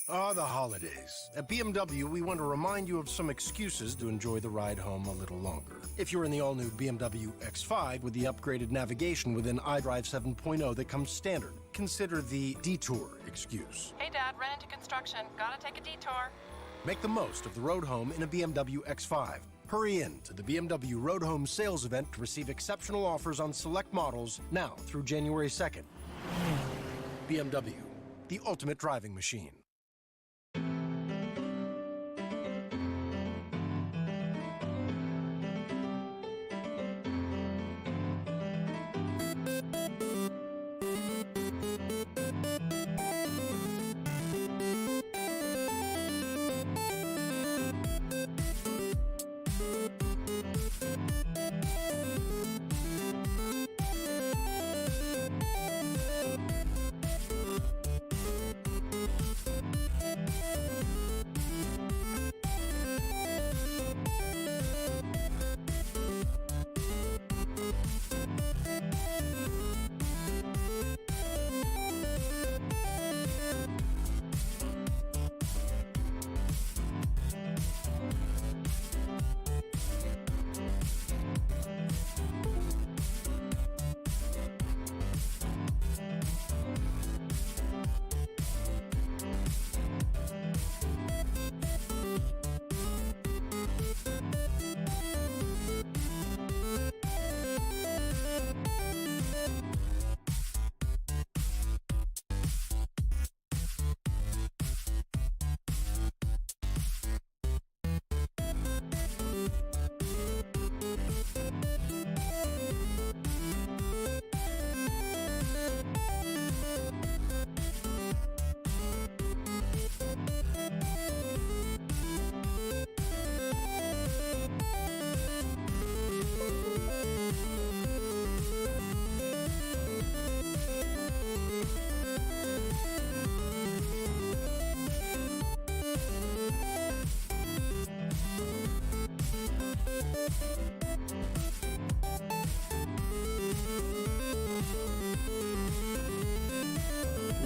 Ah, the holidays. At BMW, we want to remind you of some excuses to enjoy the ride home a little longer. If you're in the all-new BMW X5 with the upgraded navigation within iDrive 7.0 that comes standard, consider the detour excuse. Hey Dad, ran into construction. Gotta take a detour. Make the most of the road home in a BMW X5. Hurry in to the BMW Road Home sales event to receive exceptional offers on select models now through January 2nd. BMW, the ultimate driving machine.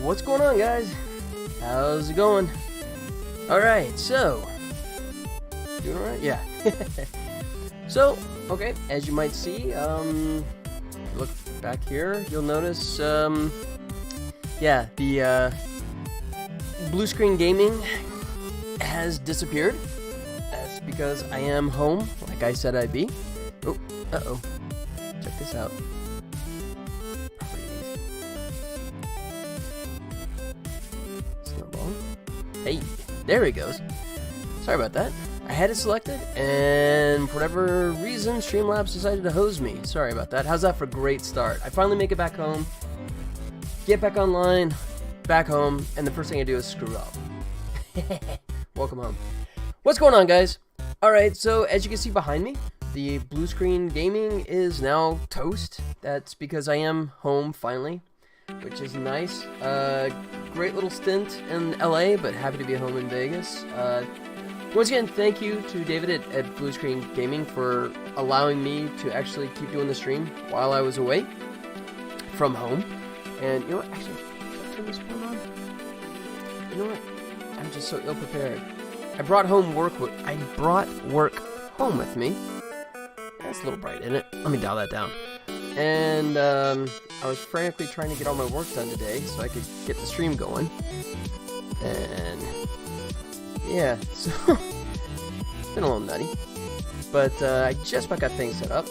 What's going on, guys? How's it going? Alright, so doing alright? Yeah. So, okay, as you might see, look back here, you'll notice, yeah, the blue screen gaming has disappeared. That's because I am home, like I said I'd be. Oh, uh-oh. Check this out. Hey, there he goes. Sorry about that. I had it selected, and for whatever reason, Streamlabs decided to hose me. Sorry about that. How's that for a great start? I finally make it back home, get back online, back home, and the first thing I do is screw up. Welcome home. What's going on, guys? Alright, so as you can see behind me, the blue screen gaming is now toast. That's because I am home finally, which is nice. Great little stint in LA, but happy to be home in Vegas. Once again, thank you to David at Blue Screen Gaming for allowing me to actually keep doing the stream while I was away from home. And you know what? Actually, should I turn this one on? You know what? I'm just so ill-prepared. I brought work home with me. That's a little bright, isn't it? Let me dial that down. And I was frantically trying to get all my work done today so I could get the stream going. And yeah, so it's been a little nutty. But I just about got things set up.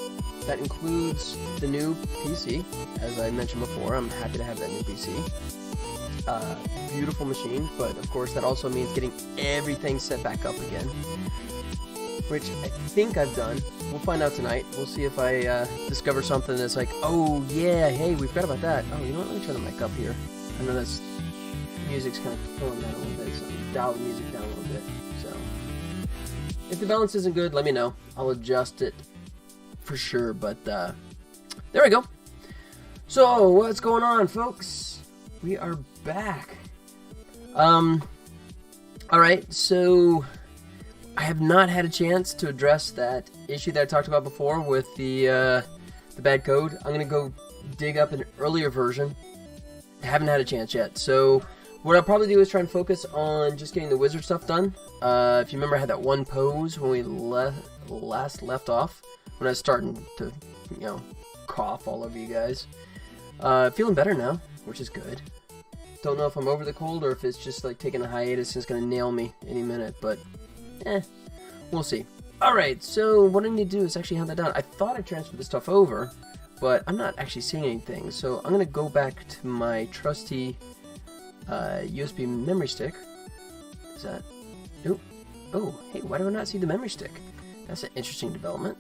That includes the new PC. As I mentioned before, I'm happy to have that new PC. Beautiful machine, but of course that also means getting everything set back up again, which I think I've done. We'll find out tonight. We'll see if I discover something that's like, oh yeah, hey, we forgot about that. Oh, you know what? Let me turn the mic up here. I know that's music's kind of pulling down a little bit, so dial the music down a little bit. So if the balance isn't good, let me know. I'll adjust it for sure. But there we go. So what's going on, folks? We are back. Alright, so I have not had a chance to address that issue that I talked about before with the bad code. I'm gonna go dig up an earlier version. I haven't had a chance yet. So What I'll probably do is try and focus on just getting the wizard stuff done. If you remember, I had that one pose when we last left off, when I was starting to, you know, cough all over you guys. Feeling better now, which is good. Don't know if I'm over the cold or if it's just like taking a hiatus and it's gonna nail me any minute, but we'll see. Alright, so what I need to do is actually have that done. I thought I transferred the stuff over, but I'm not actually seeing anything, so I'm gonna go back to my trusty USB memory stick. Is that... Oh, hey, why do I not see the memory stick? That's an interesting development.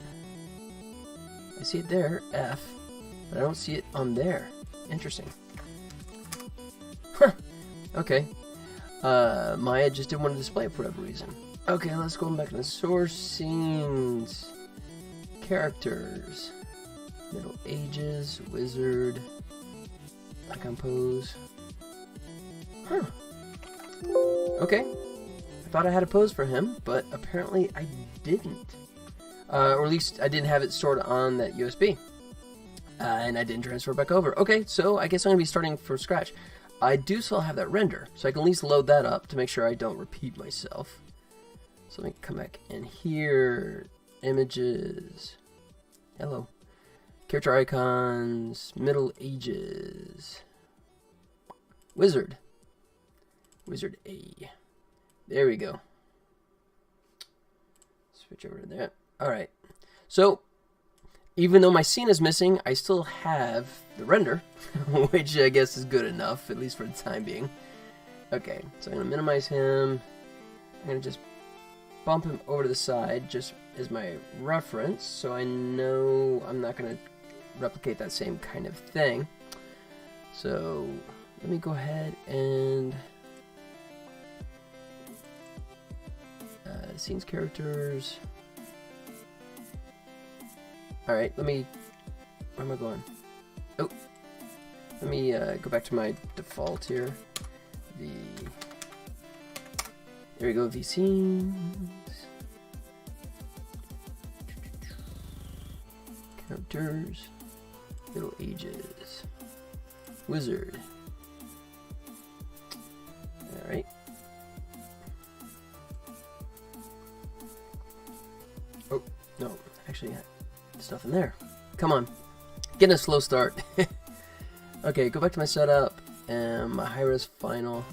I see it there, F, but I don't see it on there. Interesting. Huh. Okay. Maya just didn't want to display it for whatever reason. Okay, let's go back to the source scenes. Characters. Middle Ages, Wizard. Icon pose. Huh. Okay. I thought I had a pose for him, but apparently I didn't. Or at least I didn't have it stored on that USB. And I didn't transfer it back over. Okay, so I guess I'm going to be starting from scratch. I do still have that render, so I can at least load that up to make sure I don't repeat myself. So let me come back in here. Images. Hello. Character icons. Middle Ages. Wizard. Wizard A. There we go. Switch over to there. Alright. So, even though my scene is missing, I still have the render, which I guess is good enough, at least for the time being. Okay, so I'm going to minimize him. I'm going to just bump him over to the side, just as my reference, so I know I'm not going to replicate that same kind of thing. So, let me go ahead and... scenes, characters... Alright, let me... Where am I going? Oh! Let me go back to my default here. There we go, the scenes. Characters. Middle Ages. Wizard. Alright. Oh, no. Actually, stuff in there. Come on. Getting a slow start. Okay, go back to my setup and my high-res final,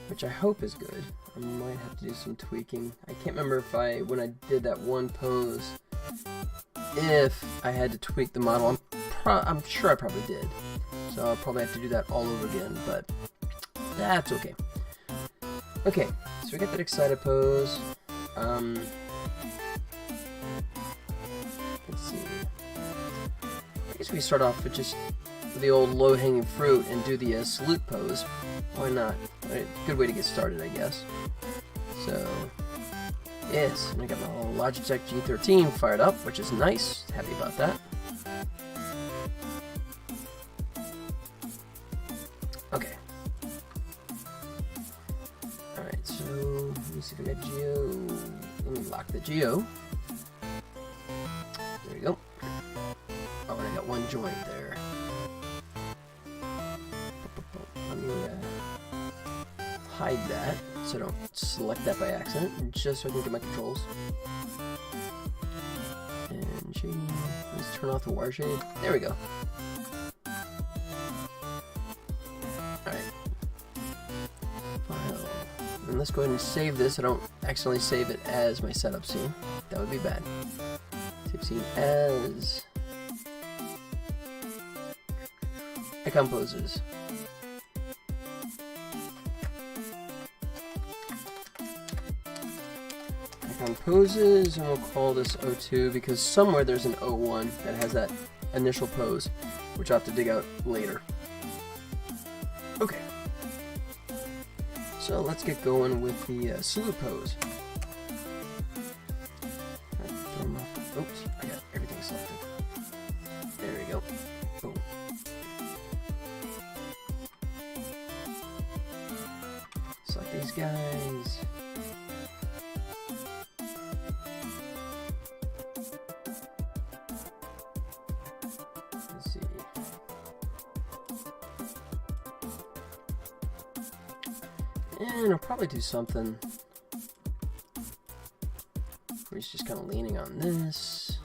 which I hope is good. I might have to do some tweaking. I can't remember if when I did that one pose, if I had to tweak the model. I'm sure I probably did. So I'll probably have to do that all over again, but that's okay. Okay, so we got that excited pose. Let's see. I guess we start off with just the old low-hanging fruit and do the salute pose. Why not? Right, good way to get started, I guess. So, yes, and I got my little Logitech G13 fired up, which is nice. Happy about that. Okay. Alright, so let me see if I got Geo. Let me lock the Geo. There we go. Oh, and I got one joint there. Let me hide that so I don't select that by accident, just so I can get my controls. And shading. Let's turn off the wire shade. There we go. Alright. File. And let's go ahead and save this. I don't accidentally save it as my setup scene. That would be bad. Save scene as icon poses. Icon poses, and we'll call this O2 because somewhere there's an O1 that has that initial pose, which I'll have to dig out later. Okay. So let's get going with the salute pose. Oops, I got everything selected. There we go. Boom. Select these guys. Let's see. And I'll probably do something where he's just kind of leaning on this.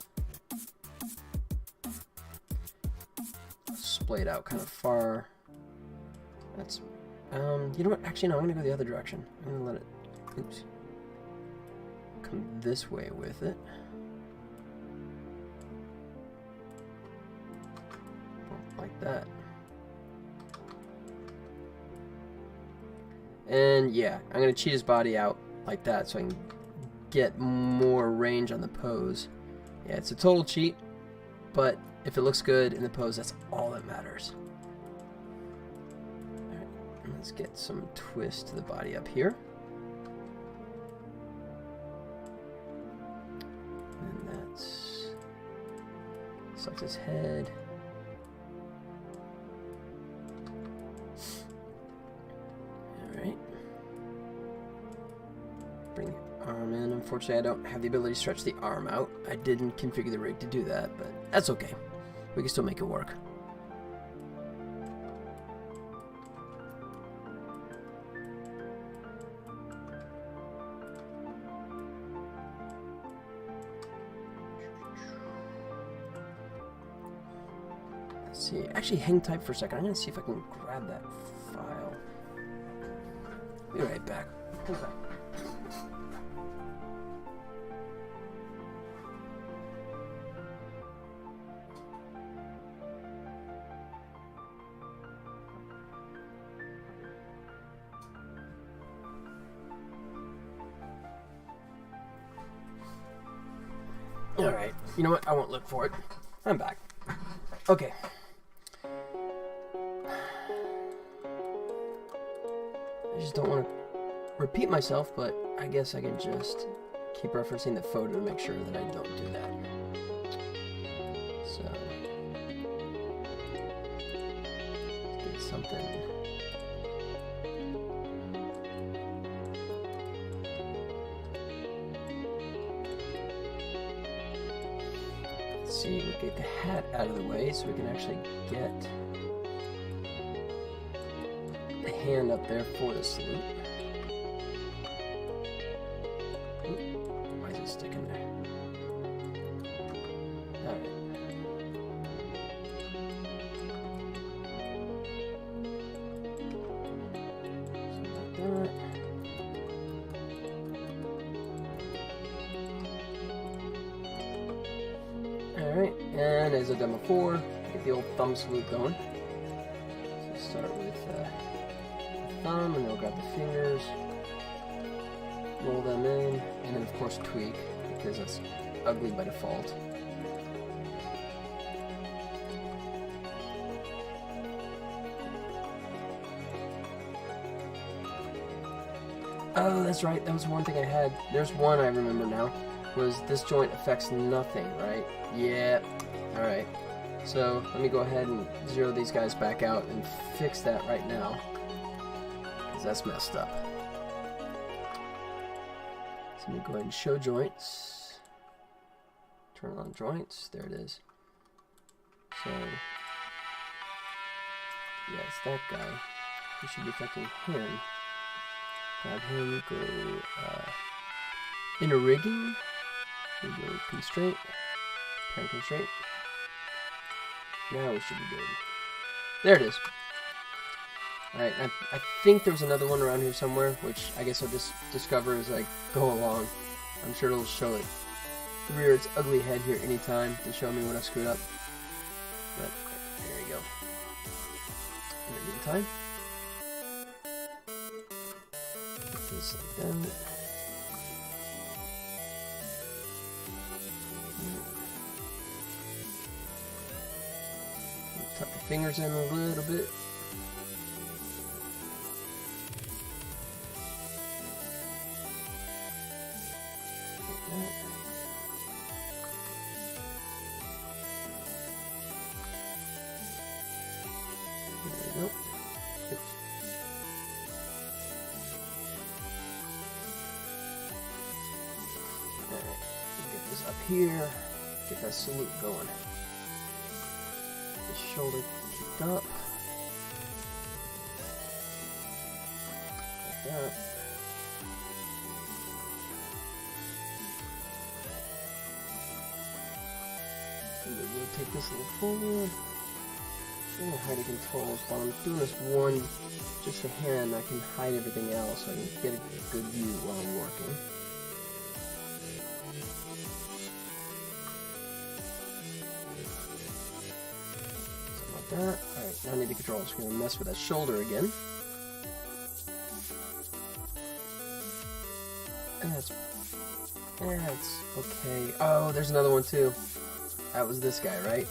Splay it out kind of far. That's, you know what? Actually, no, I'm gonna go the other direction. I'm gonna let it, oops, come this way with it. Like that. And yeah, I'm gonna cheat his body out like that so I can get more range on the pose. Yeah, it's a total cheat, but if it looks good in the pose, that's all that matters. Alright, let's get some twist to the body up here. And that's select his head. Alright. Bring the arm in. Unfortunately, I don't have the ability to stretch the arm out. I didn't configure the rig to do that, but that's okay. We can still make it work. Let's see. Actually, hang tight for a second. I'm going to see if I can grab that file. Be right back. Hold back. Alright, you know what? I won't look for it. I'm back. Okay. I just don't want to repeat myself, but I guess I can just keep referencing the photo to make sure that I don't do that. So, let's get something. See, we get the hat out of the way so we can actually get the hand up there for the salute. Oop, why is it sticking there? Alright. Something like that. Alright, and as I've done before, get the old thumb salute going. So start with the thumb, and then we'll grab the fingers, roll them in, and then of course tweak, because that's ugly by default. Oh, that's right, that was one thing I had. There's one I remember now. Was this joint affects nothing, right? Yeah. Alright. So let me go ahead and zero these guys back out and fix that right now, because that's messed up. So let me go ahead and show joints. Turn on joints. There it is. So yeah, it's that guy. We should be affecting him. Grab him, go inner rigging. We go constraint, parent constraint. Now we should be good. There it is. Alright, I think there's another one around here somewhere, which I guess I'll just discover as I go along. I'm sure it'll show it. Rear its ugly head here anytime to show me when I screwed up. But there you go. In the meantime, put this like that. Tuck the fingers in a little bit. Like that. There we go. Oops. Alright, get this up here. Get that salute going. Shoulder kicked up. that. And then we'll take this a little forward. I'm gonna hide the controls while I'm doing this one, just a hand. I can hide everything else so I can get a good view while I'm working. Something like that. Alright, now I need the controls. We're gonna mess with that shoulder again. That's okay. Oh, there's another one too. That was this guy, right?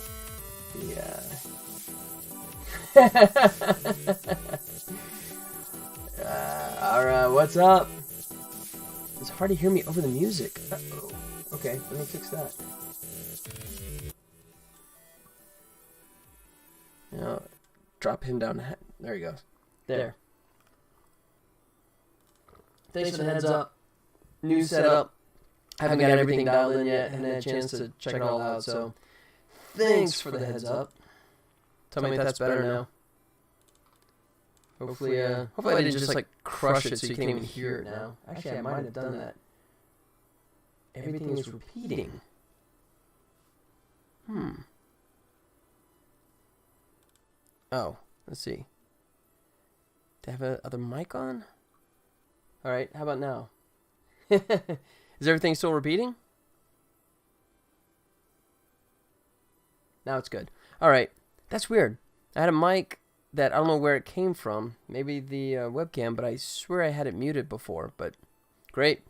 Yeah. Alright, what's up? It's hard to hear me over the music. Uh-oh. Okay, let me fix that. Now, drop him down. There he goes. There. Thanks for the heads up. New setup. Haven't got everything dialed in yet. Haven't had a chance to check it all out, so thanks for the heads up. Tell me if that's better now. Hopefully I didn't just like crush it so you can't even hear it now. Actually, I might have done that. Everything is repeating. Oh, let's see. Do I have a other mic on? Alright, how about now? Is everything still repeating? Now it's good. Alright, that's weird. I had a mic that I don't know where it came from. Maybe the webcam, but I swear I had it muted before, but great.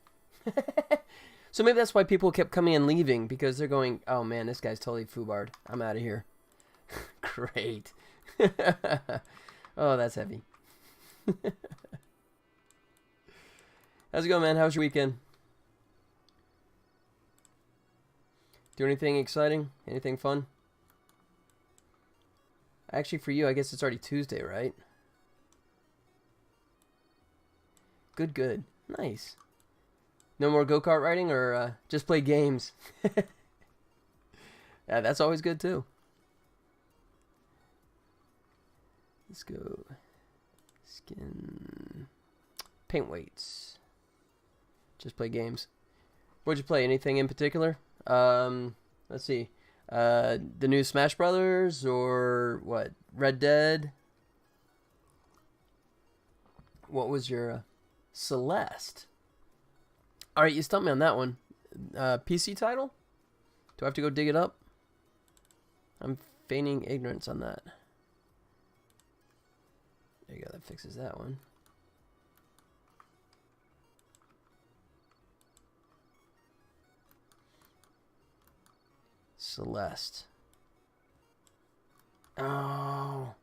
So maybe that's why people kept coming and leaving, because they're going, oh man, this guy's totally foobarred. I'm out of here. Great. Oh, that's heavy. How's it going, man? How's your weekend? Do anything exciting? Anything fun? Actually, for you, I guess it's already Tuesday, right? Good, good. Nice. No more go-kart riding, or just play games? Yeah, that's always good, too. Let's go. Skin. Paint weights. Just play games. What'd you play? Anything in particular? Let's see. The new Smash Brothers, or what? Red Dead? What was your Celeste? Alright, you stumped me on that one. PC title? Do I have to go dig it up? I'm feigning ignorance on that. There you go, that fixes that one. Celeste. Oh.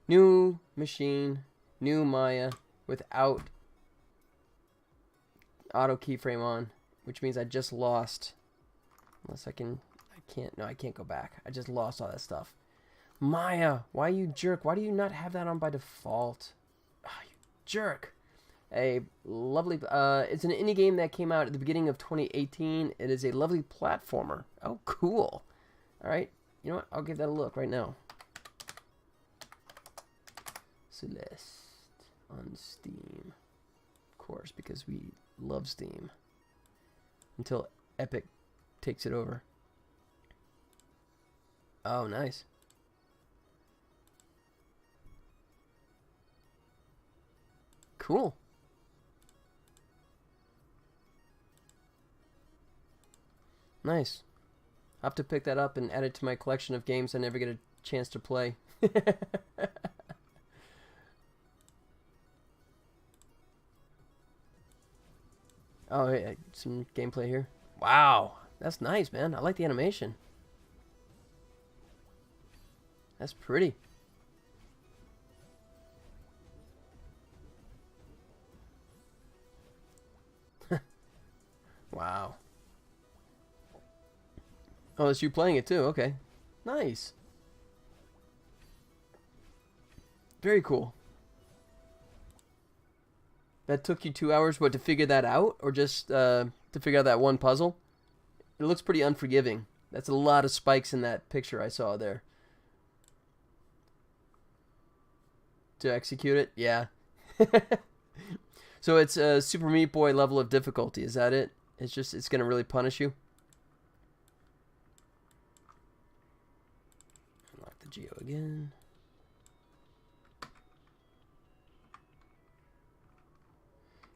New machine, new Maya, without auto keyframe on, which means I just lost. Unless I can't, no, I can't go back. I just lost all that stuff. Maya, why you jerk? Why do you not have that on by default? Oh, you jerk. A lovely, it's an indie game that came out at the beginning of 2018. It is a lovely platformer. Oh, cool. All right. You know what? I'll give that a look right now. Celeste on Steam. Of course, because we love Steam. Until Epic takes it over. Oh, nice. Cool. Nice. I'll have to pick that up and add it to my collection of games I never get a chance to play. Oh, yeah, some gameplay here. Wow, that's nice, man. I like the animation. That's pretty. Wow. Oh, it's you playing it too. Okay. Nice. Very cool. That took you 2 hours, what, to figure that out? Or just to figure out that one puzzle? It looks pretty unforgiving. That's a lot of spikes in that picture I saw there. To execute it? Yeah. So it's a Super Meat Boy level of difficulty. Is that it? It's gonna really punish you. Unlock the Geo again.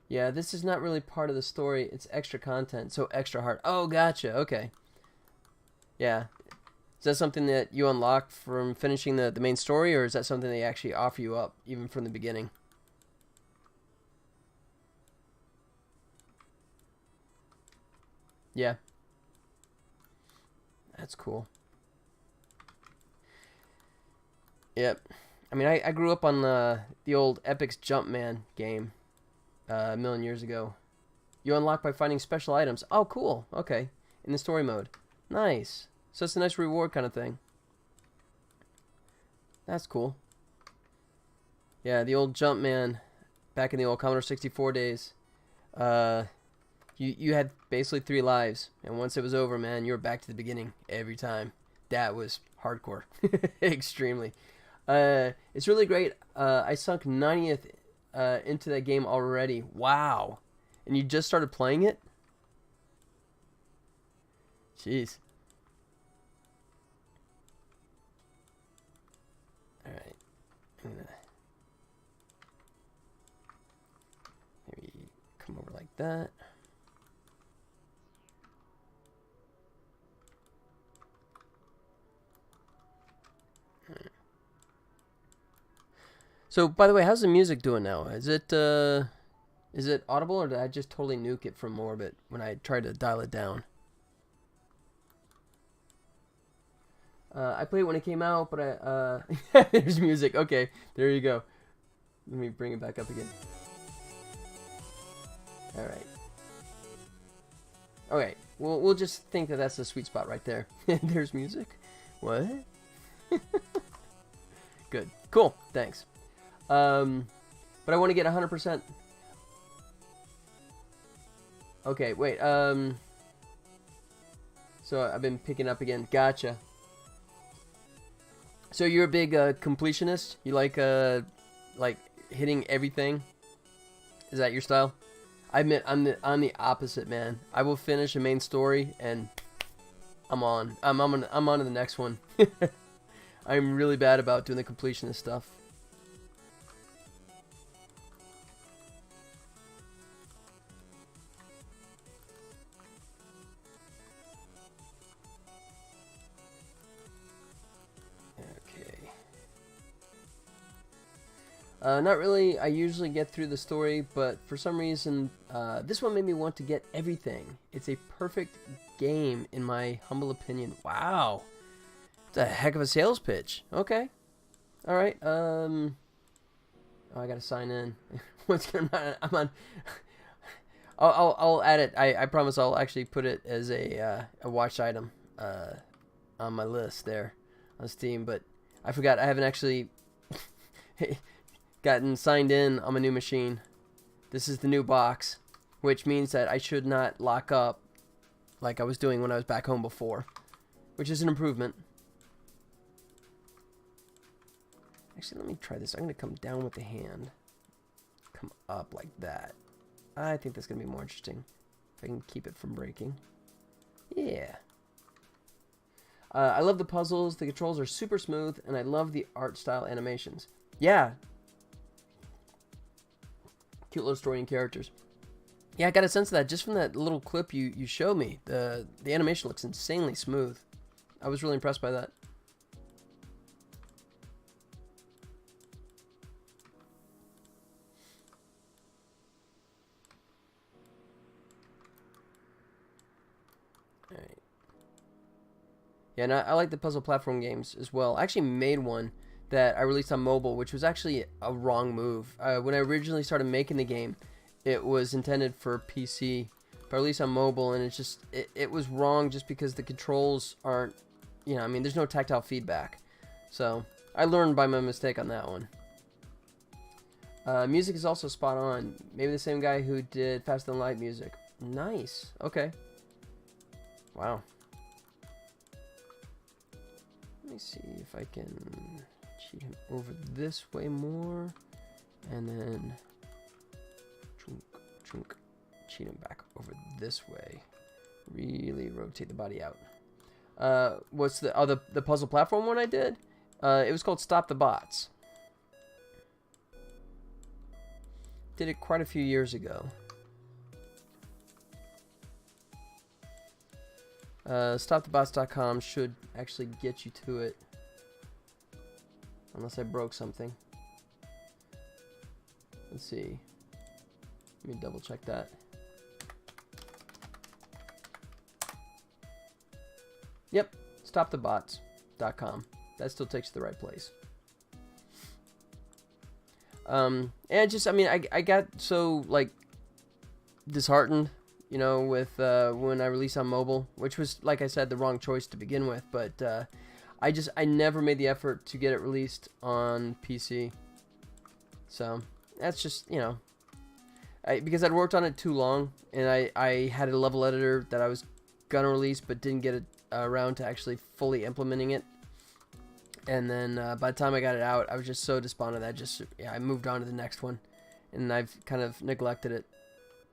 Yeah, this is not really part of the story. It's extra content, so extra hard. Oh, gotcha. Okay. Yeah. Is that something that you unlock from finishing the main story, or is that something they actually offer you up even from the beginning? Yeah. That's cool. Yep. I mean, I grew up on the old Epic's Jumpman game a million years ago. You unlock by finding special items. Oh, cool. Okay. In the story mode. Nice. So it's a nice reward kind of thing. That's cool. Yeah, the old Jumpman back in the old Commodore 64 days. You had basically 3 lives, and once it was over, man, you were back to the beginning every time. That was hardcore. Extremely. It's really great. I sunk 90th into that game already. Wow. And you just started playing it? Jeez. Alright. I'm gonna maybe come over like that. So, by the way, how's the music doing now? Is it audible, or did I just totally nuke it from Orbit when I tried to dial it down? I played it when it came out, but there's music. Okay, there you go. Let me bring it back up again. All right. Okay, we'll just think that that's the sweet spot right there. There's music. What? Good. Cool. Thanks. But I want to get 100%. Okay, wait. So I've been picking up again. Gotcha. So you're a big completionist? You like hitting everything? Is that your style? I admit I'm the opposite, man. I will finish a main story and I'm on. I'm on to the next one. I'm really bad about doing the completionist stuff. Not really. I usually get through the story, but for some reason, this one made me want to get everything. It's a perfect game, in my humble opinion. Wow. It's a heck of a sales pitch. Okay. Alright, oh, I gotta sign in. What's going on? I'm on... I'll add it. I promise I'll actually put it as a watch item on my list there on Steam, but I forgot I haven't actually... gotten signed in on my new machine. This is the new box, which means that I should not lock up like I was doing when I was back home before, which is an improvement. Actually, let me try this. I'm going to come down with the hand, come up like that. I think that's going to be more interesting if I can keep it from breaking. Yeah. I love the puzzles. The controls are super smooth, and I love the art style animations. Yeah. Cute little story and characters. Yeah, I got a sense of that just from that little clip you showed me. The animation looks insanely smooth. I was really impressed by that. Alright. Yeah, and I like the puzzle platform games as well. I actually made one that I released on mobile, which was actually a wrong move. When I originally started making the game, it was intended for PC, but I released on mobile, and it was wrong just because the controls aren't, you know, I mean, there's no tactile feedback. So I learned by my mistake on that one. Music is also spot on. Maybe the same guy who did Faster Than Light music. Nice. Okay. Wow. Let me see if I can cheat him over this way more, and then cheat him back over this way. Really rotate the body out. What's the puzzle platform one I did? It was called Stop the Bots. Did it quite a few years ago. StopTheBots.com should actually get you to it. Unless I broke something. Let's see. Let me double check that. Yep, StopTheBots.com. That still takes you to the right place. And just, I mean, I got so, like, disheartened, you know, with when I released on mobile, which was, like I said, the wrong choice to begin with. But I never made the effort to get it released on PC. So that's just, you know, because I'd worked on it too long, and I had a level editor that I was gonna release, but didn't get it around to actually fully implementing it. And then by the time I got it out, I was just so despondent that I moved on to the next one, and I've kind of neglected it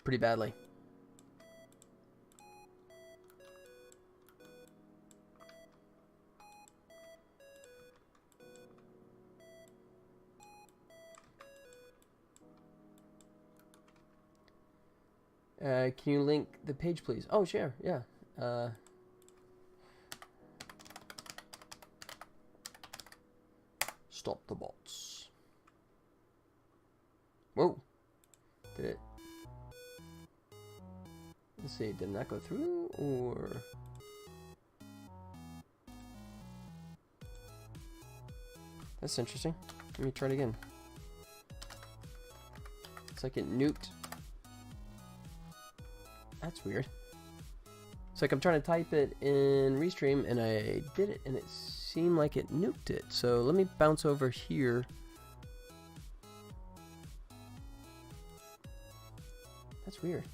pretty badly. Can you link the page, please? Oh, sure, yeah. Stop the bots. Whoa. Did it? Let's see, did that go through, or... That's interesting. Let me try it again. It's like it nuked. That's weird. It's like I'm trying to type it in Restream, and I did it, and it seemed like it nuked it. So let me bounce over here. That's weird.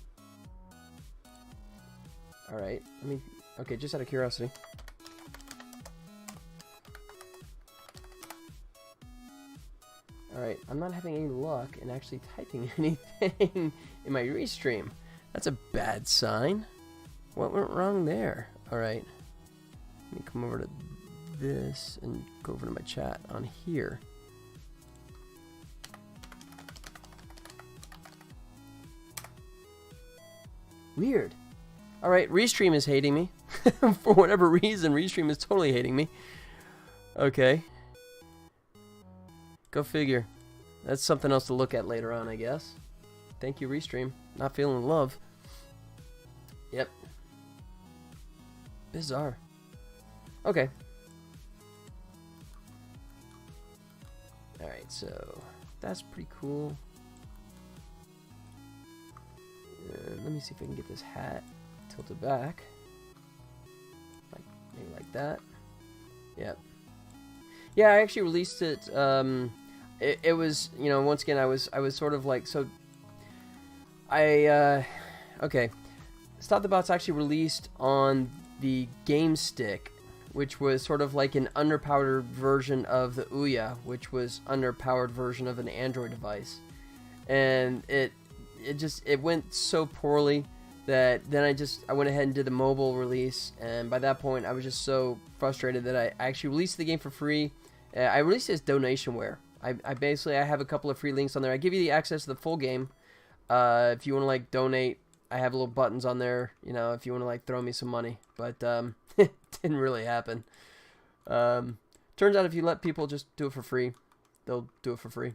Alright, let me... Okay, just out of curiosity. Alright, I'm not having any luck in actually typing anything in my Restream. That's a bad sign. What went wrong there? Alright. Let me come over to this and go over to my chat on here. Weird. Alright, Restream is hating me. For whatever reason, Restream is totally hating me. Okay. Go figure. That's something else to look at later on, I guess. Thank you, Restream. Not feeling love. Yep. Bizarre. Okay. Alright, so that's pretty cool. Let me see if I can get this hat tilted back. Like, maybe like that. Yep. Yeah, I actually released it. It was, you know, once again, I was sort of like, so okay. Stop the Bots actually released on the Game Stick, which was sort of like an underpowered version of the Ouya, which was underpowered version of an Android device. And it went so poorly that then I went ahead and did the mobile release, and by that point I was just so frustrated that I actually released the game for free. I released it as donationware. I basically have a couple of free links on there. I give you the access to the full game. If you want to like donate, I have little buttons on there, you know, if you want to like throw me some money. But it didn't really happen. Turns out if you let people just do it for free, they'll do it for free.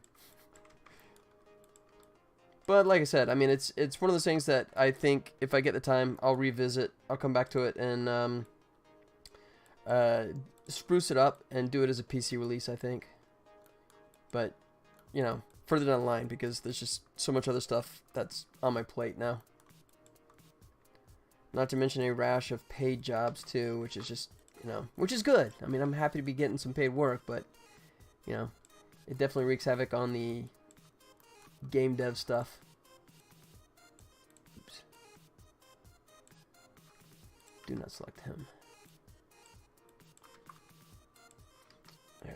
But like I said, I mean, it's one of those things that I think if I get the time, I'll revisit. I'll come back to it and spruce it up and do it as a PC release, I think. But, you know, further down the line, because there's just so much other stuff that's on my plate now. Not to mention a rash of paid jobs too, which is just, you know, which is good. I mean, I'm happy to be getting some paid work, but, you know, it definitely wreaks havoc on the game dev stuff. Oops. Do not select him.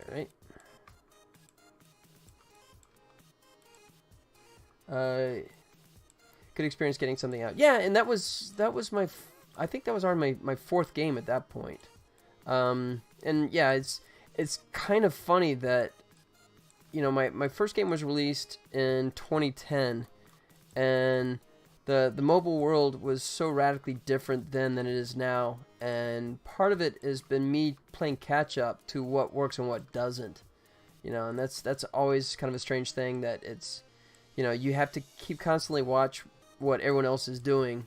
Alright. good experience getting something out. Yeah, and that was my, I think that was on my fourth game at that point. And yeah, it's kind of funny that, you know, my first game was released in 2010, and the mobile world was so radically different then than it is now, and part of it has been me playing catch up to what works and what doesn't, you know, and that's always kind of a strange thing, that it's, you know, you have to keep constantly watch what everyone else is doing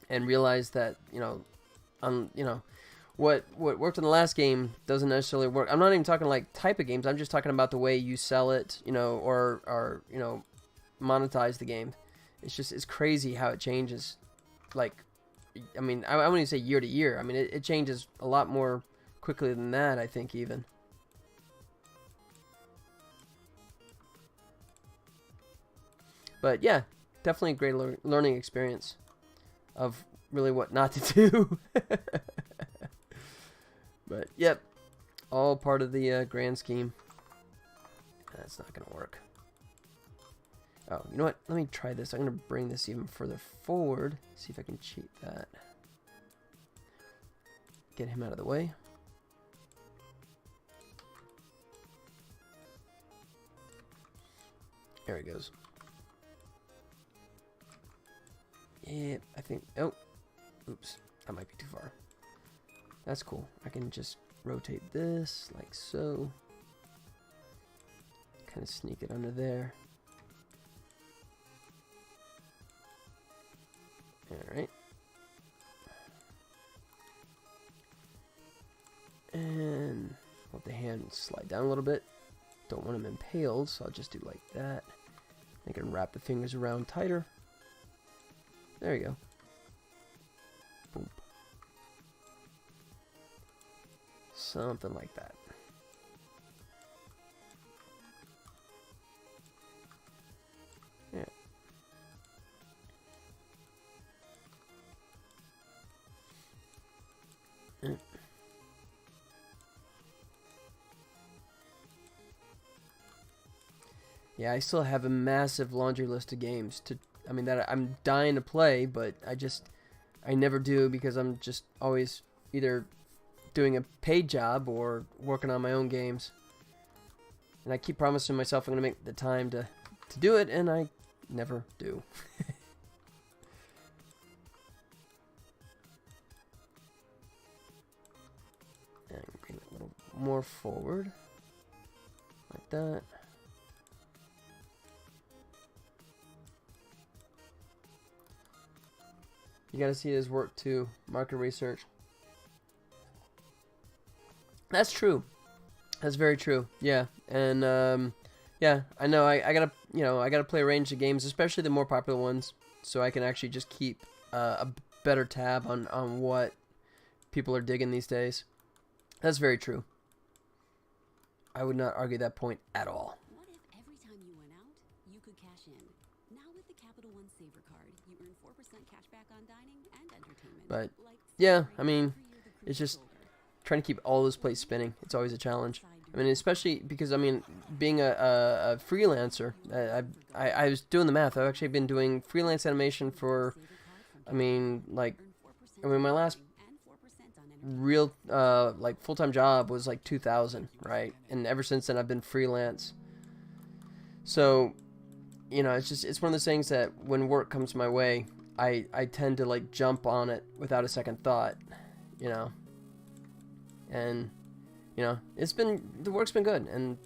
and realize that, you know, what worked in the last game doesn't necessarily work. I'm not even talking like type of games. I'm just talking about the way you sell it, you know, or you know, monetize the game. It's crazy how it changes. Like, I mean, I wouldn't even say year to year. I mean, it changes a lot more quickly than that, I think, even. But yeah, definitely a great learning experience of really what not to do. But yep, all part of the grand scheme. That's not gonna work. Oh, you know what? Let me try this. I'm gonna bring this even further forward. See if I can cheat that. Get him out of the way. There he goes. Yeah, I think. Oh, oops, that might be too far. That's cool. I can just rotate this like so. Kind of sneak it under there. Alright. And let the hand slide down a little bit. Don't want him impaled, so I'll just do like that. I can wrap the fingers around tighter. There you go. Boom. Something like that. Yeah. Yeah, I still have a massive laundry list of games that I'm dying to play, but I never do because I'm just always either doing a paid job or working on my own games. And I keep promising myself I'm going to make the time to do it, and I never do. And bring it a little more forward. Like that. You gotta see his work too. Market research. That's true. That's very true. Yeah, and yeah, I know. I gotta play a range of games, especially the more popular ones, so I can actually just keep a better tab on what people are digging these days. That's very true. I would not argue that point at all. What if every time you went out, you could cash in? Now with the Capital One Saver Card, you earn 4% cash back on dining and entertainment. But yeah, I mean, it's just trying to keep all those plates spinning. It's always a challenge. I mean, especially because, I mean, being a freelancer, I was doing the math. I've actually been doing freelance animation for, my last real, full-time job was like 2000, right? And ever since then, I've been freelance. So, you know, it's one of those things that when work comes my way, I tend to, like, jump on it without a second thought, you know? And, you know, the work's been good, and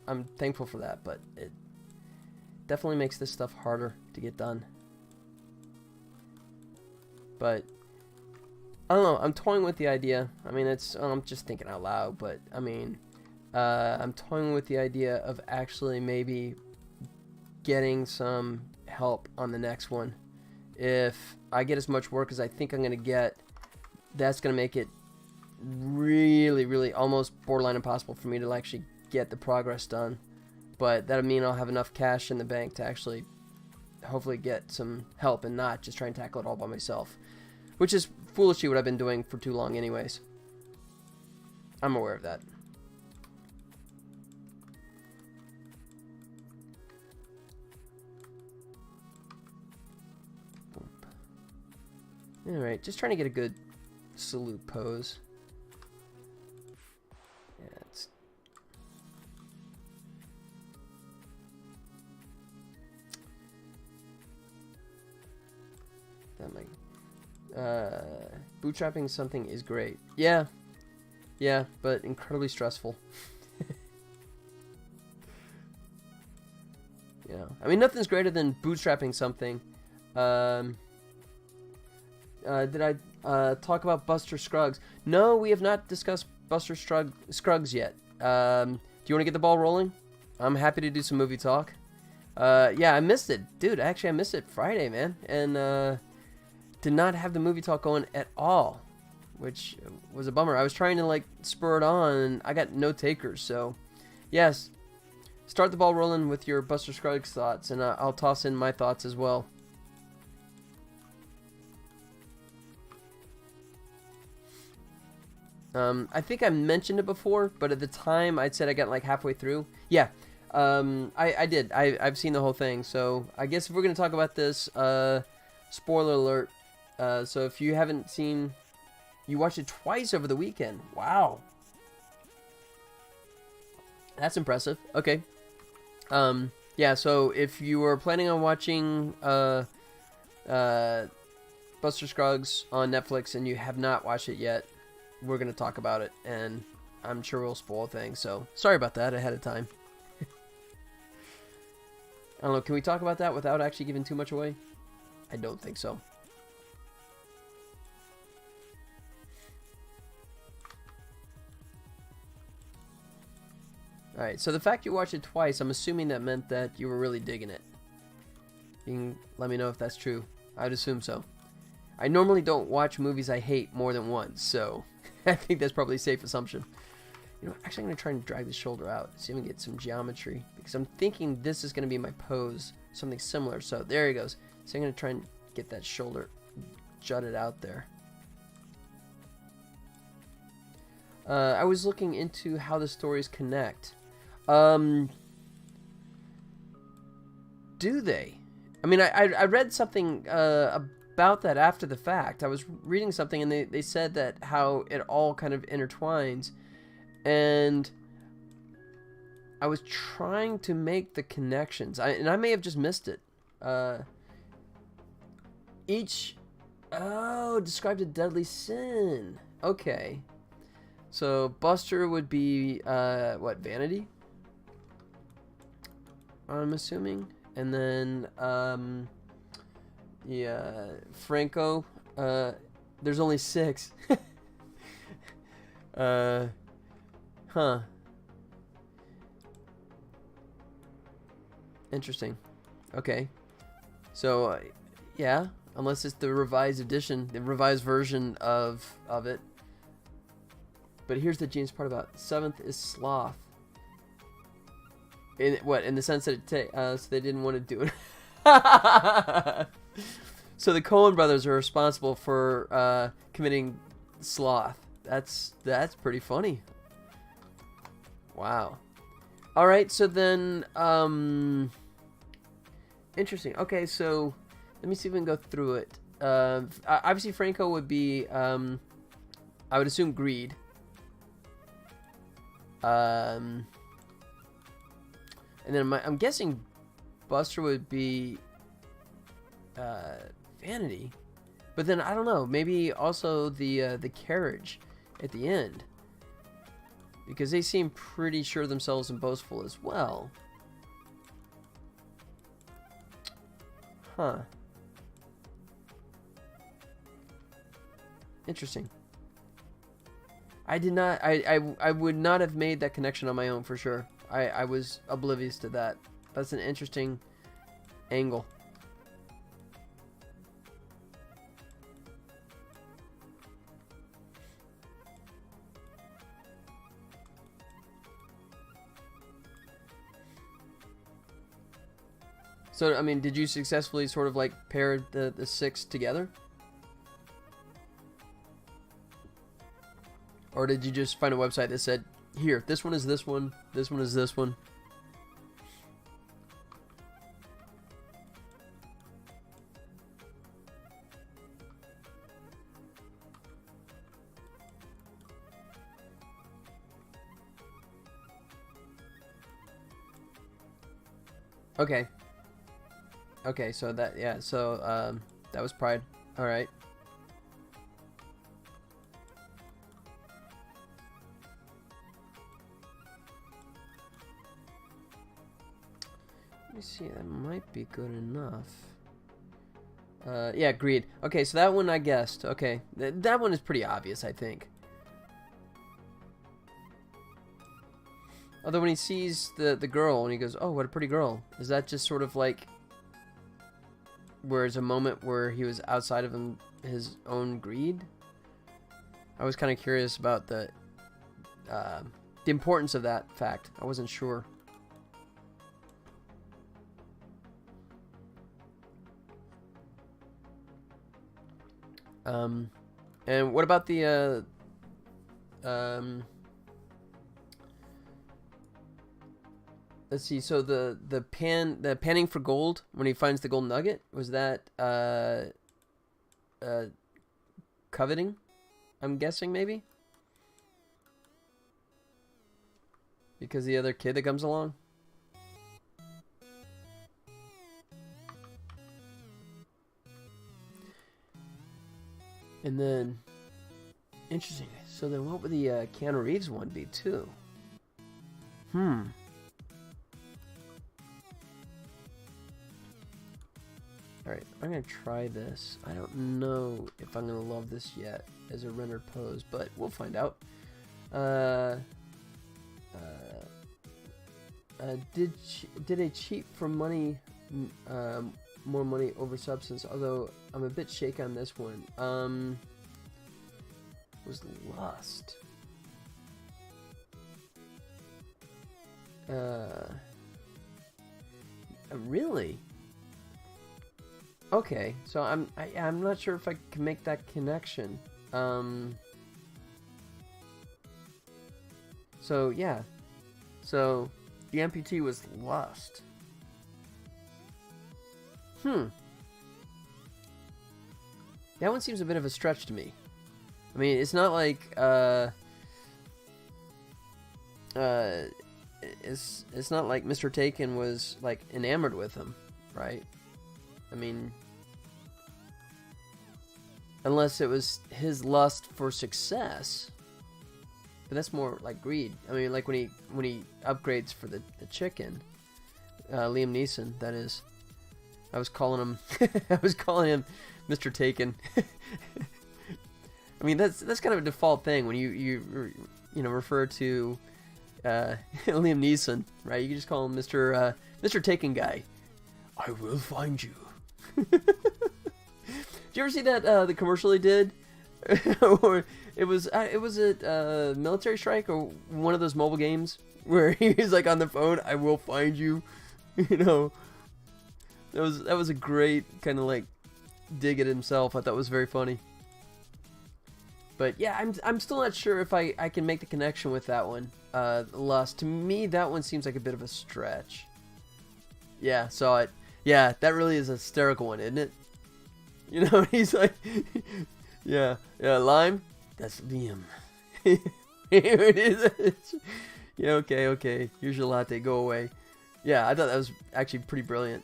I'm thankful for that, but it definitely makes this stuff harder to get done. But I don't know, I'm toying with the idea. I mean, I'm just thinking out loud, but I mean, I'm toying with the idea of actually maybe getting some help on the next one. If I get as much work as I think I'm going to get, that's going to make it really, really almost borderline impossible for me to actually get the progress done. But that'll mean I'll have enough cash in the bank to actually hopefully get some help and not just try and tackle it all by myself, which is foolishly what I've been doing for too long anyways. I'm aware of that. Alright, just trying to get a good salute pose. Yeah, it's... That might... bootstrapping something is great. Yeah. Yeah, but incredibly stressful. Yeah. I mean, nothing's greater than bootstrapping something. Did I talk about Buster Scruggs? No, we have not discussed Buster Scruggs yet. Do you want to get the ball rolling? I'm happy to do some movie talk. Yeah, I missed it. Dude, actually, I missed it Friday, man. And did not have the movie talk going at all, which was a bummer. I was trying to, like, spur it on, and I got no takers. So, yes, start the ball rolling with your Buster Scruggs thoughts, and I'll toss in my thoughts as well. I think I mentioned it before, but at the time I'd said I got like halfway through. Yeah, I did. I've seen the whole thing. So I guess if we're going to talk about this, spoiler alert. So if you haven't seen, you watched it twice over the weekend. Wow. That's impressive. Okay. Yeah, so if you were planning on watching Buster Scruggs on Netflix and you have not watched it yet, we're going to talk about it, and I'm sure we'll spoil things, so sorry about that ahead of time. I don't know, can we talk about that without actually giving too much away? I don't think so. Alright, so the fact you watched it twice, I'm assuming that meant that you were really digging it. You can let me know if that's true. I'd assume so. I normally don't watch movies I hate more than once, so I think that's probably a safe assumption. You know, actually I'm going to try and drag the shoulder out, see if I can get some geometry, because I'm thinking this is going to be my pose, something similar. So there he goes. So I'm going to try and get that shoulder jutted out there. I was looking into how the stories connect. Do they? I mean, I read something about that after the fact. I was reading something, and they said that how it all kind of intertwines, and I was trying to make the connections, and I may have just missed it. Described a deadly sin. Okay. So Buster would be what, vanity? I'm assuming, and then yeah, Franco. There's only 6. Huh. Interesting. Okay. So yeah, unless it's the revised edition, the revised version of it. But here's the genius part about it. 7th is sloth. In what? In the sense that so they didn't want to do it. So the Coen brothers are responsible for committing sloth. That's pretty funny. Wow. All right. So then, interesting. Okay. So let me see if we can go through it. Obviously, Franco would be, I would assume, greed. And then I'm guessing Buster would be vanity, but then I don't know, maybe also the carriage at the end, because they seem pretty sure of themselves and boastful as well. Huh. Interesting. I did not. I would not have made that connection on my own for sure. I was oblivious to that. That's an interesting angle. So, I mean, did you successfully sort of like pair the 6 together? Or did you just find a website that said, here, this one is this one, this one is this one? Okay. Okay, so that, yeah, so, that was Pride. Alright. Let me see, that might be good enough. Yeah, Greed. Okay, so that one I guessed. Okay, that one is pretty obvious, I think. Although when he sees the girl and he goes, oh, what a pretty girl. Is that just sort of like where it's a moment where he was outside of his own greed? I was kind of curious about the importance of that fact. I wasn't sure. And what about the let's see. So the panning for gold when he finds the gold nugget, was that coveting? I'm guessing maybe because the other kid that comes along. And then, interesting. So then, what would the Keanu Reeves one be too? Alright, I'm gonna try this. I don't know if I'm gonna love this yet as a rendered pose, but we'll find out. Did a cheat for money, more money over substance? Although I'm a bit shaky on this one. Was lust. Really? Okay, so I'm not sure if I can make that connection. So yeah, so the amputee was lust. That one seems a bit of a stretch to me. I mean, it's not like it's not like Mr. Taken was like enamored with him, right? I mean, unless it was his lust for success, but that's more like greed. I mean, like when he upgrades for the chicken, Liam Neeson, that is. I was calling him Mr. Taken. I mean, that's kind of a default thing when you refer to Liam Neeson, right? You can just call him Mr. Taken guy. I will find you. Did you ever see that the commercial he did? Or it was a Military Strike or one of those mobile games where he's like on the phone. I will find you. You know, that was a great kind of like dig at himself. I thought it was very funny. But yeah, I'm still not sure if I can make the connection with that one. Lust, to me, that one seems like a bit of a stretch. Yeah, saw it. Yeah, that really is a hysterical one, isn't it? You know, he's like, yeah, Lime, that's Liam. Here it is. Yeah, okay, here's your latte, go away. Yeah, I thought that was actually pretty brilliant.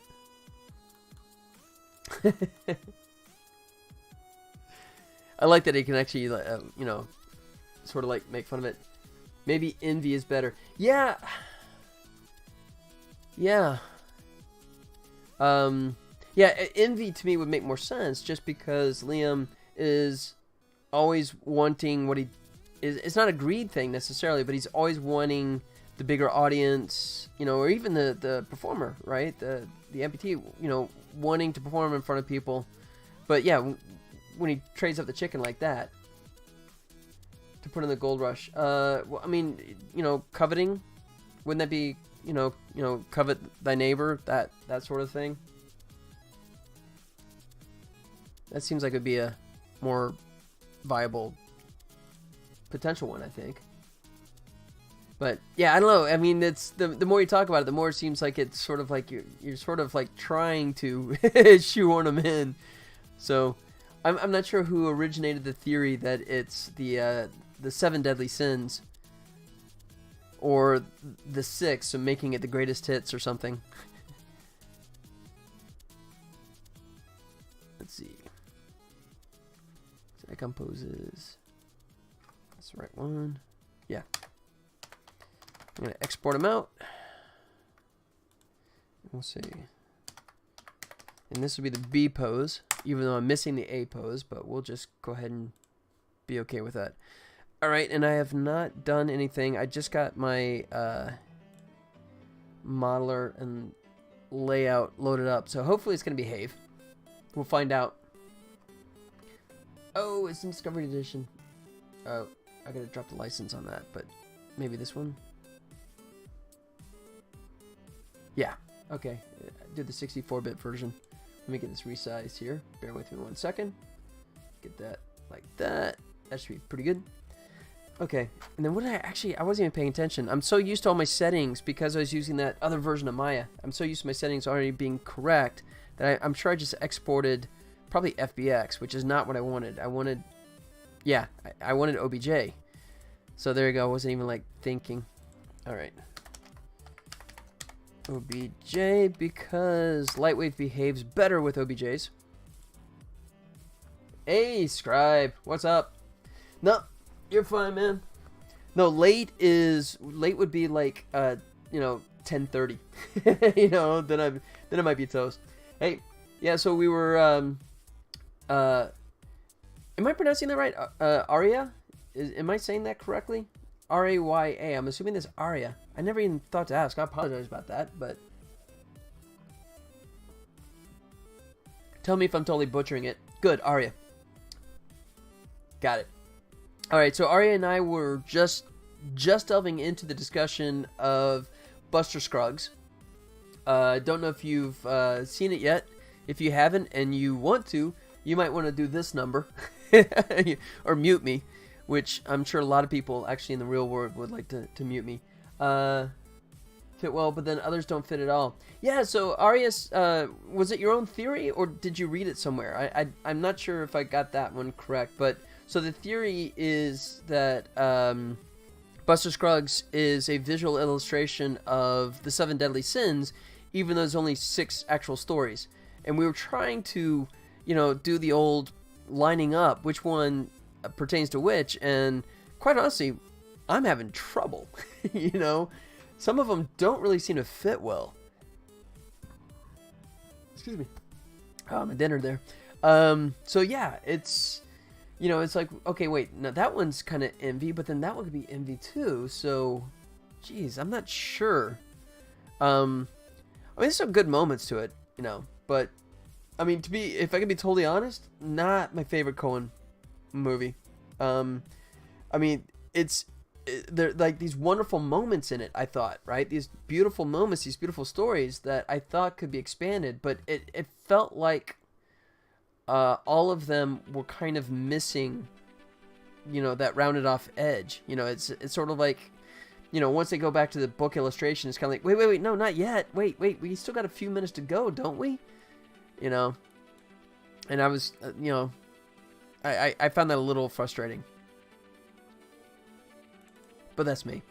I like that he can actually, sort of like make fun of it. Maybe envy is better. Yeah. Yeah. Envy to me would make more sense just because Liam is always wanting what he is. It's not a greed thing necessarily, but he's always wanting the bigger audience, or even the performer, right? The amputee, wanting to perform in front of people. But yeah, when he trades up the chicken like that to put in the gold rush, well, I mean, coveting, wouldn't that be, covet thy neighbor, that sort of thing? That seems like it would be a more viable potential one, I think. But yeah, I don't know. I mean, it's the more you talk about it, the more it seems like it's sort of like you're sort of like trying to shoehorn them in. So I'm not sure who originated the theory that it's the 7 deadly sins or the 6, so making it the greatest hits or something. Icon poses. That's the right one. Yeah. I'm going to export them out. We'll see. And this will be the B pose, even though I'm missing the A pose, but we'll just go ahead and be okay with that. All right, and I have not done anything. I just got my modeler and layout loaded up, so hopefully it's going to behave. We'll find out. Oh, it's in Discovery Edition. Oh, I got to drop the license on that, but maybe this one? Yeah, okay. I did the 64-bit version. Let me get this resized here. Bear with me 1 second. Get that like that. That should be pretty good. Okay, and then what did I wasn't even paying attention. I'm so used to all my settings because I was using that other version of Maya. I'm so used to my settings already being correct that I'm sure I just exported probably FBX, which is not what I wanted. I wanted OBJ. So there you go. I wasn't even like thinking. All right. OBJ, because Lightwave behaves better with OBJs. Hey, Scribe, what's up? No, you're fine, man. No, late would be like 10:30. Then I might be toast. Hey, yeah. So we were. Am I pronouncing that right? Aria? Am I saying that correctly? Raya. I'm assuming this Aria. I never even thought to ask. I apologize about that, but tell me if I'm totally butchering it. Good, Aria. Got it. All right, so Aria and I were just delving into the discussion of Buster Scruggs. Don't know if you've seen it yet. If you haven't and you want to, you might want to do this number or mute me, which I'm sure a lot of people actually in the real world would like to mute me. Fit well, but then others don't fit at all. Yeah, so Arias, was it your own theory or did you read it somewhere? I'm not sure if I got that one correct, but so the theory is that Buster Scruggs is a visual illustration of the 7 Deadly Sins, even though there's only 6 actual stories. And we were trying to, do the old lining up, which one pertains to which, and quite honestly, I'm having trouble. Some of them don't really seem to fit well. Excuse me. Oh, my dinner there. So yeah, it's like, okay, wait, now that one's kind of envy, but then that one could be envy too. So, geez, I'm not sure. There's some good moments to it, but if I can be totally honest, not my favorite Coen movie. There like these wonderful moments in it, I thought, right? These beautiful moments, these beautiful stories that I thought could be expanded, but it felt like all of them were kind of missing, that rounded off edge. It's sort of like, once they go back to the book illustration, it's kind of like, wait, no, not yet. Wait, we still got a few minutes to go, don't we? And I was, I found that a little frustrating. But that's me.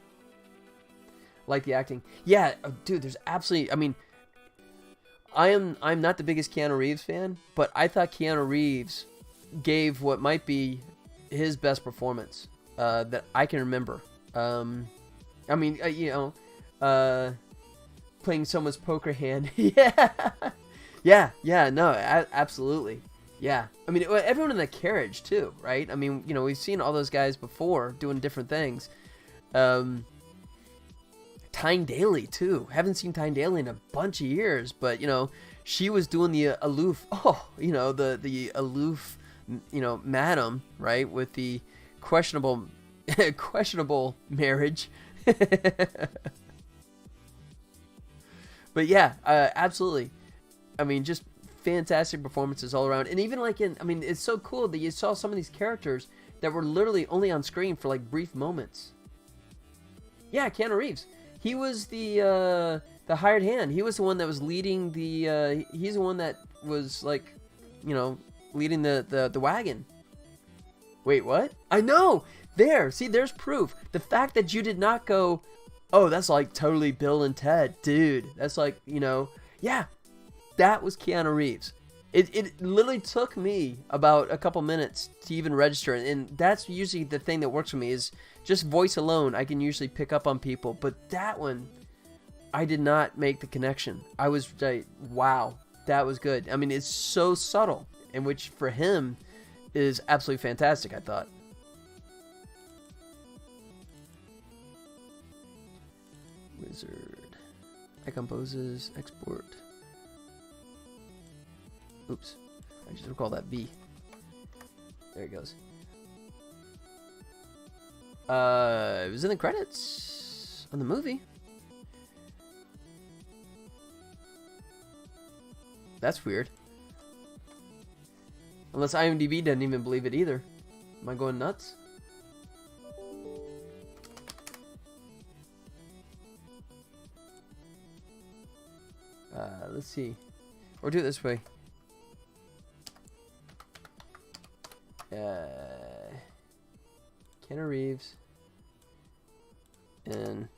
Like the acting. Yeah, dude, there's absolutely, I'm not the biggest Keanu Reeves fan, but I thought Keanu Reeves gave what might be his best performance that I can remember. Playing someone's poker hand. Yeah, no, absolutely. Yeah. Everyone in the carriage too, right? We've seen all those guys before doing different things. Tyne Daly too. Haven't seen Tyne Daly in a bunch of years, but she was doing the aloof. The aloof, madam, right, with the questionable marriage. But yeah, absolutely. Just fantastic performances all around, and even like it's so cool that you saw some of these characters that were literally only on screen for like brief moments. Yeah, Keanu Reeves. He was the hired hand. He was the one that was leading the. He's the one that was like, leading the wagon. Wait, what? I know. There's proof. The fact that you did not go, oh, that's like totally Bill and Ted, dude. That's like, yeah, that was Keanu Reeves. It literally took me about a couple minutes to even register, and that's usually the thing that works for me is just voice alone. I can usually pick up on people, but that one, I did not make the connection. I was like, wow, that was good. I mean, it's so subtle, and which for him is absolutely fantastic, I thought. Wizard. I composes, export. Oops. I just recall that B. There it goes. It was in the credits on the movie. That's weird. Unless IMDb doesn't even believe it either. Am I going nuts? Let's see. Or do it this way. Keanu Reeves and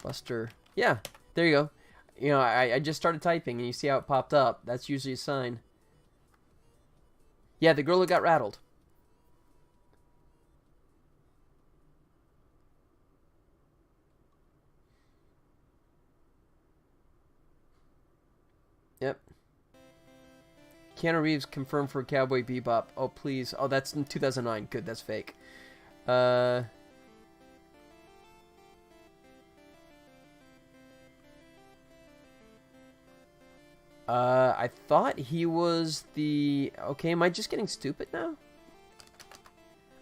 Buster. Yeah, there you go. You know, I just started typing and you see how it popped up. That's usually a sign. Yeah, the girl who got rattled. Yep. Keanu Reeves confirmed for Cowboy Bebop. Oh, please. Oh, that's in 2009. Good, that's fake. I thought he was the... Okay, am I just getting stupid now?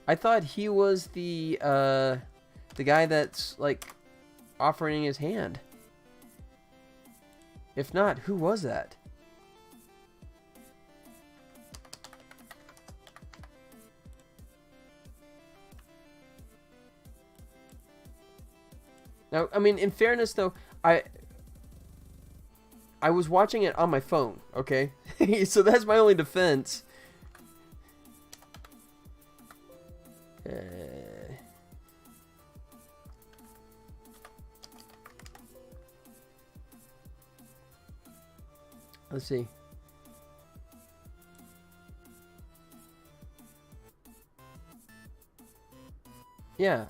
I thought he was the guy that's, like, offering his hand. If not, who was that? Now, I mean, in fairness, though, I was watching it on my phone, okay? So that's my only defense. Let's see. Yeah,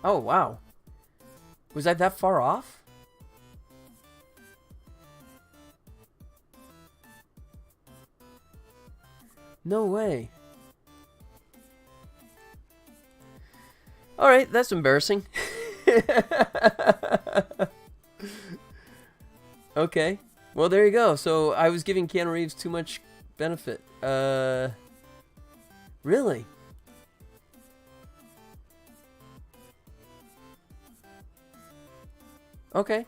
oh, wow. Was I that far off? No way. Alright, that's embarrassing. Okay. Well, there you go. So, I was giving Keanu Reeves too much benefit. Really? Okay.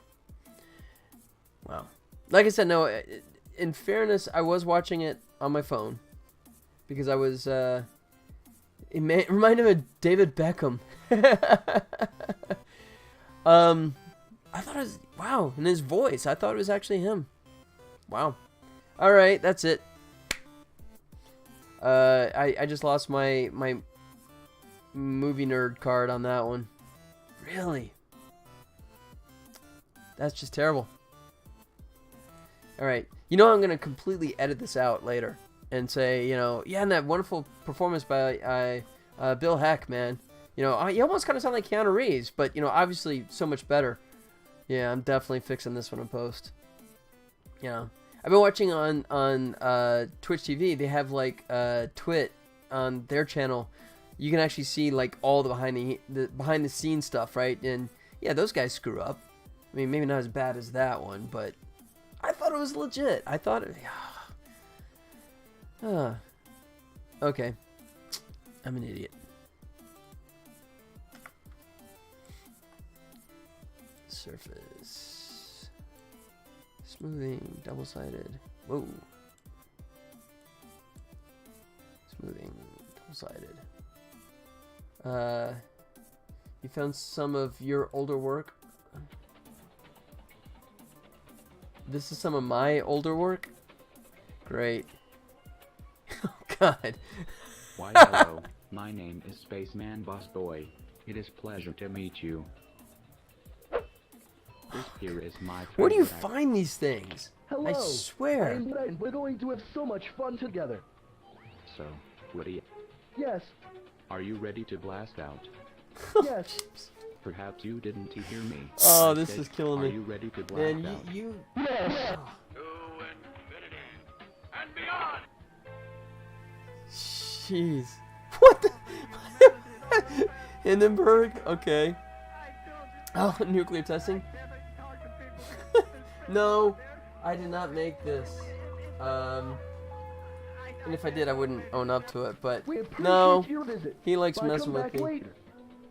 Wow. Like I said, no, in fairness, I was watching it on my phone. Because I was, it reminded me of David Beckham. I thought it was, wow, and his voice, I thought it was actually him. Wow. Alright, that's it. I just lost my movie nerd card on that one. Really? That's just terrible. Alright. You know I'm going to completely edit this out later. And say, you know, yeah, and that wonderful performance by Bill Heck, man. You know, he almost kind of sounded like Keanu Reeves. But, you know, obviously so much better. Yeah, I'm definitely fixing this one in post. You know. I've been watching on Twitch TV. They have, like, Twit on their channel. You can actually see, like, all the behind the scenes stuff, right? And, yeah, those guys screw up. I mean, maybe not as bad as that one, but I thought it was legit. I thought it... Okay. I'm an idiot. Surface. Smoothing, double-sided. Whoa. Smoothing, double-sided. You found some of your older work? This is some of my older work? Great. Oh, God. Why, hello. My name is Spaceman Boss Boy. It is pleasure to meet you. This here is my Where do you friend that find these things? Hello. I swear. I'm Brent. We're going to have so much fun together. So, Woody, Yes. are you ready to blast out? Yes. Perhaps you didn't hear me. Oh, I this said, is killing me. Are you ready to blast Man, out? you Yes. Jeez. What the? Hindenburg? Okay. Oh, nuclear testing? No, I did not make this. And if I did, I wouldn't own up to it, but We appreciate no, your visit. he likes Bye, messing come with back me. later.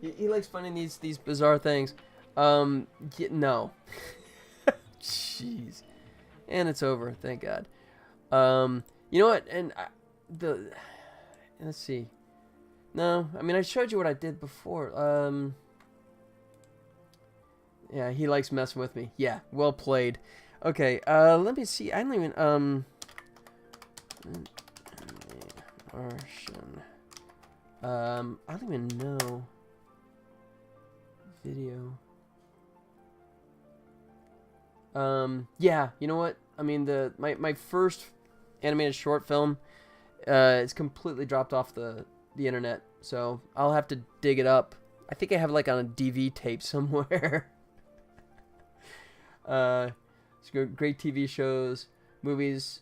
He likes finding these bizarre things. No. Jeez. And it's over, thank God. You know what? And let's see. No, I mean I showed you what I did before. Yeah, he likes messing with me. Yeah, well played. Okay, let me see. I don't even Martian. I don't even know. Video. Yeah, you know what? I mean, my first animated short film, it's completely dropped off the internet, so I'll have to dig it up. I think I have it like on a DV tape somewhere. It's great TV shows, movies,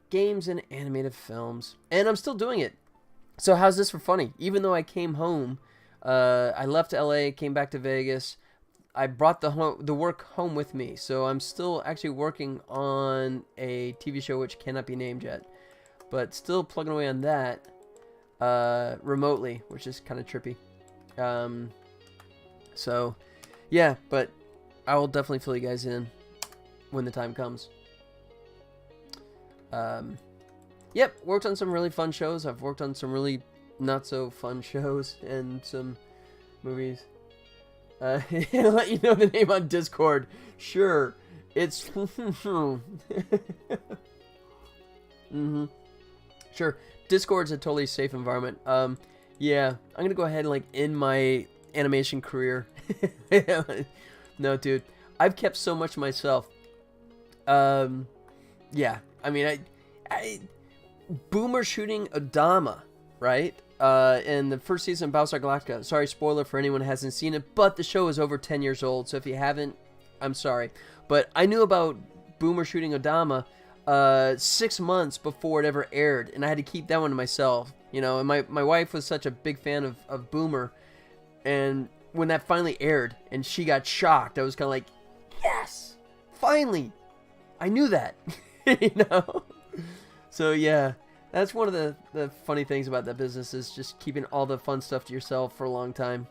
games, and animated films, and I'm still doing it. So how's this for funny? Even though I came home, I left LA, came back to Vegas. I brought the work home with me, so I'm still actually working on a TV show which cannot be named yet, but still plugging away on that remotely, which is kind of trippy. So yeah, but I will definitely fill you guys in when the time comes. Yep, worked on some really fun shows. I've worked on some really not so fun shows and some movies. Let you know the name on Discord. Sure, it's Sure, Discord's a totally safe environment. Yeah, I'm gonna go ahead and like end my animation career. No, dude, I've kept so much myself. Yeah, I mean, I Boomer shooting Odama, right? In the first season of Battlestar Galactica. Sorry, spoiler for anyone who hasn't seen it, but the show is over 10 years old, so if you haven't, I'm sorry. But I knew about Boomer shooting Odama 6 months before it ever aired, and I had to keep that one to myself. You know, and my wife was such a big fan of Boomer, and when that finally aired, and she got shocked, I was kind of like, yes! Finally! I knew that! You know? So yeah. That's one of the funny things about that business, is just keeping all the fun stuff to yourself for a long time.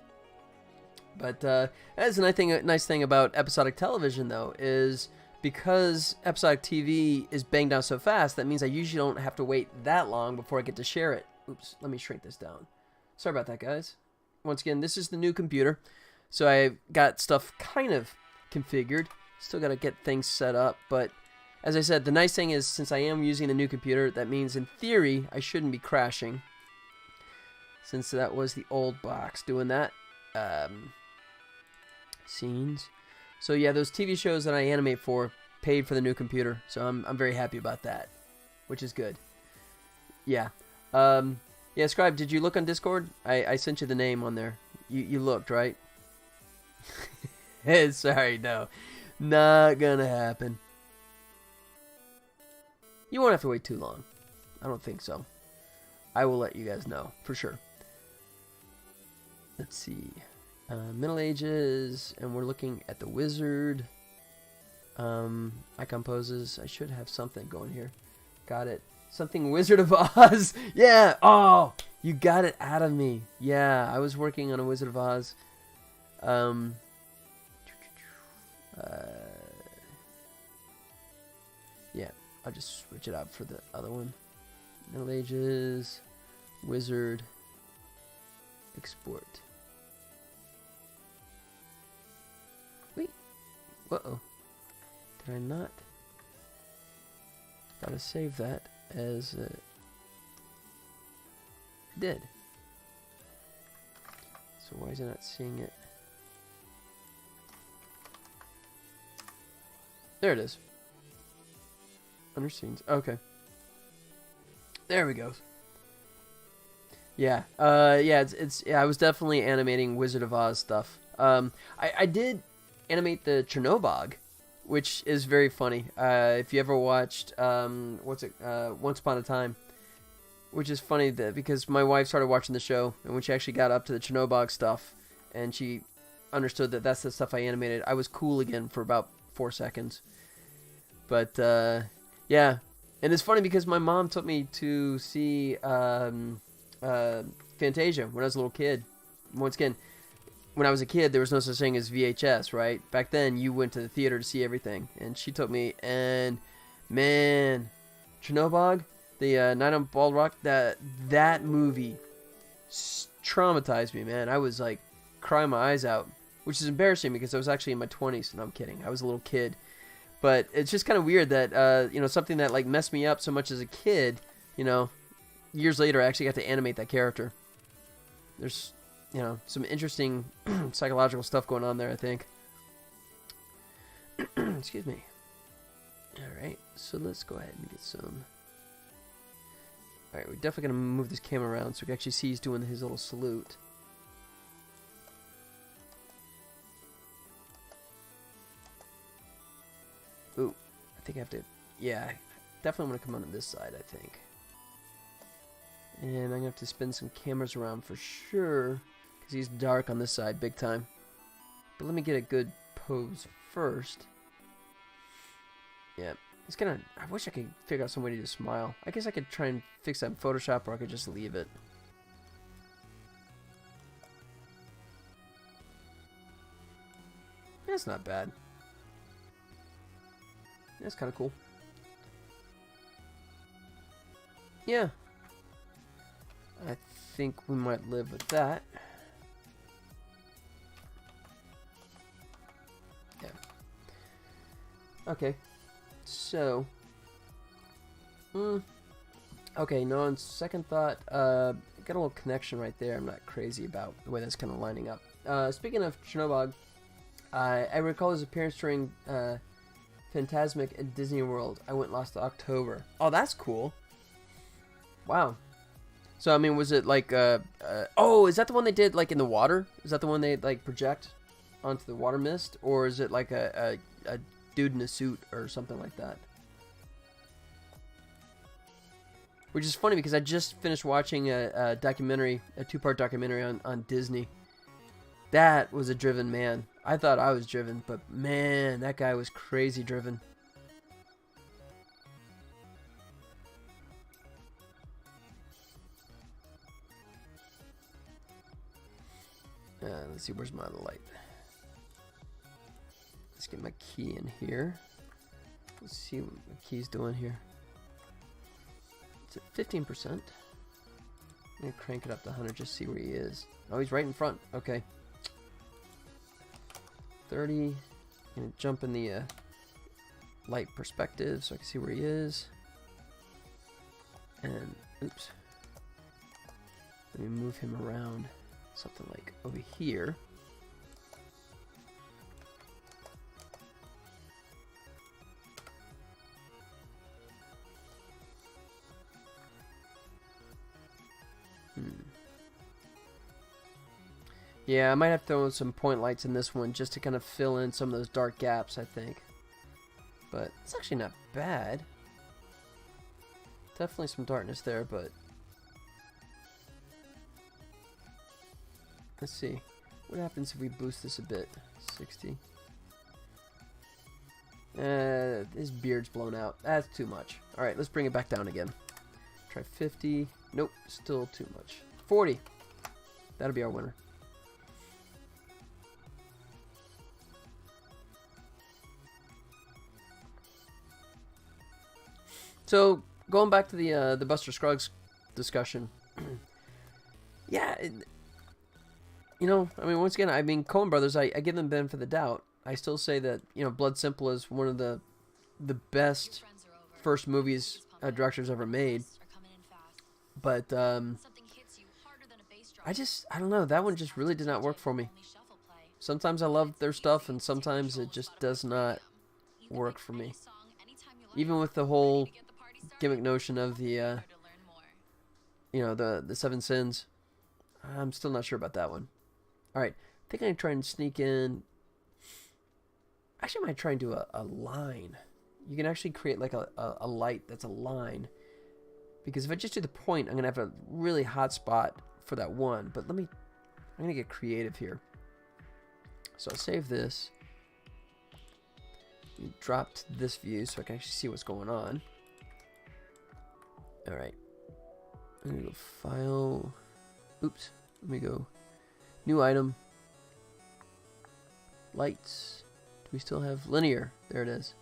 But that's a nice thing about episodic television, though, is because episodic TV is banged out so fast, that means I usually don't have to wait that long before I get to share it. Oops, let me shrink this down. Sorry about that, guys. Once again, this is the new computer, so I've got stuff kind of configured. Still got to get things set up, but as I said, the nice thing is, since I am using the new computer, that means in theory I shouldn't be crashing, since that was the old box doing that. Scenes. So yeah, those TV shows that I animate for paid for the new computer, so I'm very happy about that, which is good. Yeah. Yeah, Scribe, did you look on Discord? I sent you the name on there. You looked, right? Sorry, no. Not gonna happen. You won't have to wait too long. I don't think so. I will let you guys know, for sure. Let's see. Middle Ages, and we're looking at the Wizard. Icon poses. I should have something going here. Got it. Something Wizard of Oz. Yeah. Oh, you got it out of me. Yeah, I was working on a Wizard of Oz. Yeah, I'll just switch it out for the other one. Middle Ages, Wizard, export. Wait. Uh-oh. Did I not? Gotta save that as I did. So why is it not seeing it? There it is. Under scenes. Okay. There we go. Yeah. Yeah. Yeah. I was definitely animating Wizard of Oz stuff. I did animate the Chernobog, which is very funny. If you ever watched Once Upon a Time, which is funny because my wife started watching the show, and when she actually got up to the Chernobog stuff, and she understood that that's the stuff I animated, I was cool again for about 4 seconds. But yeah, and it's funny because my mom took me to see Fantasia when I was a little kid. Once again, when I was a kid, there was no such thing as VHS, right? Back then, you went to the theater to see everything, and she took me, and man, Chernobog, the Night on Bald Rock, that movie traumatized me, man. I was like crying my eyes out, which is embarrassing because I was actually in my 20s. No, I'm kidding. I was a little kid. But it's just kind of weird that, something that like messed me up so much as a kid, years later I actually got to animate that character. There's, some interesting psychological stuff going on there, I think. Excuse me. Alright, so let's go ahead and get some... Alright, we're definitely going to move this camera around so we can actually see he's doing his little salute. Ooh, I think I have to... Yeah, definitely want to come on this side, I think. And I'm going to have to spin some cameras around for sure, because he's dark on this side, big time. But let me get a good pose first. Yeah, it's gonna... I wish I could figure out some way to do smile. I guess I could try and fix that in Photoshop, or I could just leave it. That's not bad. That's kind of cool. Yeah. I think we might live with that. Yeah. Okay. So. Okay, no, on second thought, got a little connection right there. I'm not crazy about the way that's kind of lining up. Speaking of Chernobog, I recall his appearance during Fantasmic at Disney World. I went last October. Oh, that's cool. Wow. So, I mean, was it like, oh, is that the one they did, like, in the water? Is that the one they, like, project onto the water mist? Or is it, like, a dude in a suit or something like that? Which is funny because I just finished watching a documentary, a 2-part documentary on Disney. That was a driven man. I thought I was driven, but man, that guy was crazy driven. Let's see, where's my other light? Let's get my key in here. Let's see what my key's doing here. It's at 15%. I'm gonna crank it up to 100 just to see where he is. Oh, he's right in front. Okay. 30. I'm gonna jump in the light perspective so I can see where he is. And oops. Let me move him around. Something like over here. Yeah, I might have to throw in some point lights in this one just to kind of fill in some of those dark gaps, I think. But it's actually not bad. Definitely some darkness there, but... Let's see. What happens if we boost this a bit? 60. His beard's blown out. That's too much. Alright, let's bring it back down again. Try 50. Nope, still too much. 40. That'll be our winner. So, going back to the Buster Scruggs discussion. Yeah, you know, I mean, once again, I mean, Coen Brothers, I give them benefit of the doubt. I still say that, you know, Blood Simple is one of the best first movies directors ever made. But, I don't know, that one just really did not work for me. Sometimes I love their stuff, and sometimes it just does not work for me. Even with the whole gimmick notion of the, you know, the seven sins, I'm still not sure about that one. Alright, I think I'm going to try and sneak in. Actually, I might try and do a line. You can actually create like a light that's a line. Because if I just do the point, I'm going to have a really hot spot for that one. But I'm going to get creative here. So I'll save this. Drop to this view so I can actually see what's going on. Alright. I'm going to go File. Oops. Let me go. New item. Lights. Do we still have linear? There it is.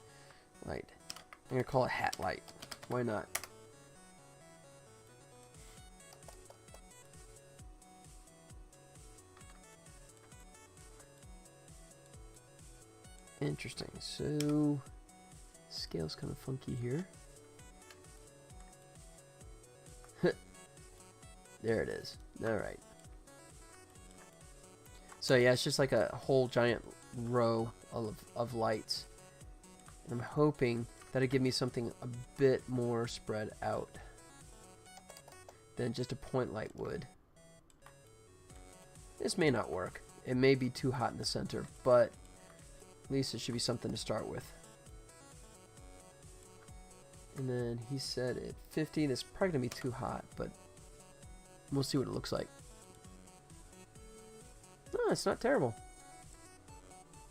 Light. I'm going to call it hat light. Why not? Interesting. So, scale's kind of funky here. There it is. Alright. So yeah, it's just like a whole giant row of lights. And I'm hoping that'll give me something a bit more spread out than just a point light would. This may not work. It may be too hot in the center, but at least it should be something to start with. And then he said at 50, this is probably going to be too hot, but we'll see what it looks like. No, it's not terrible.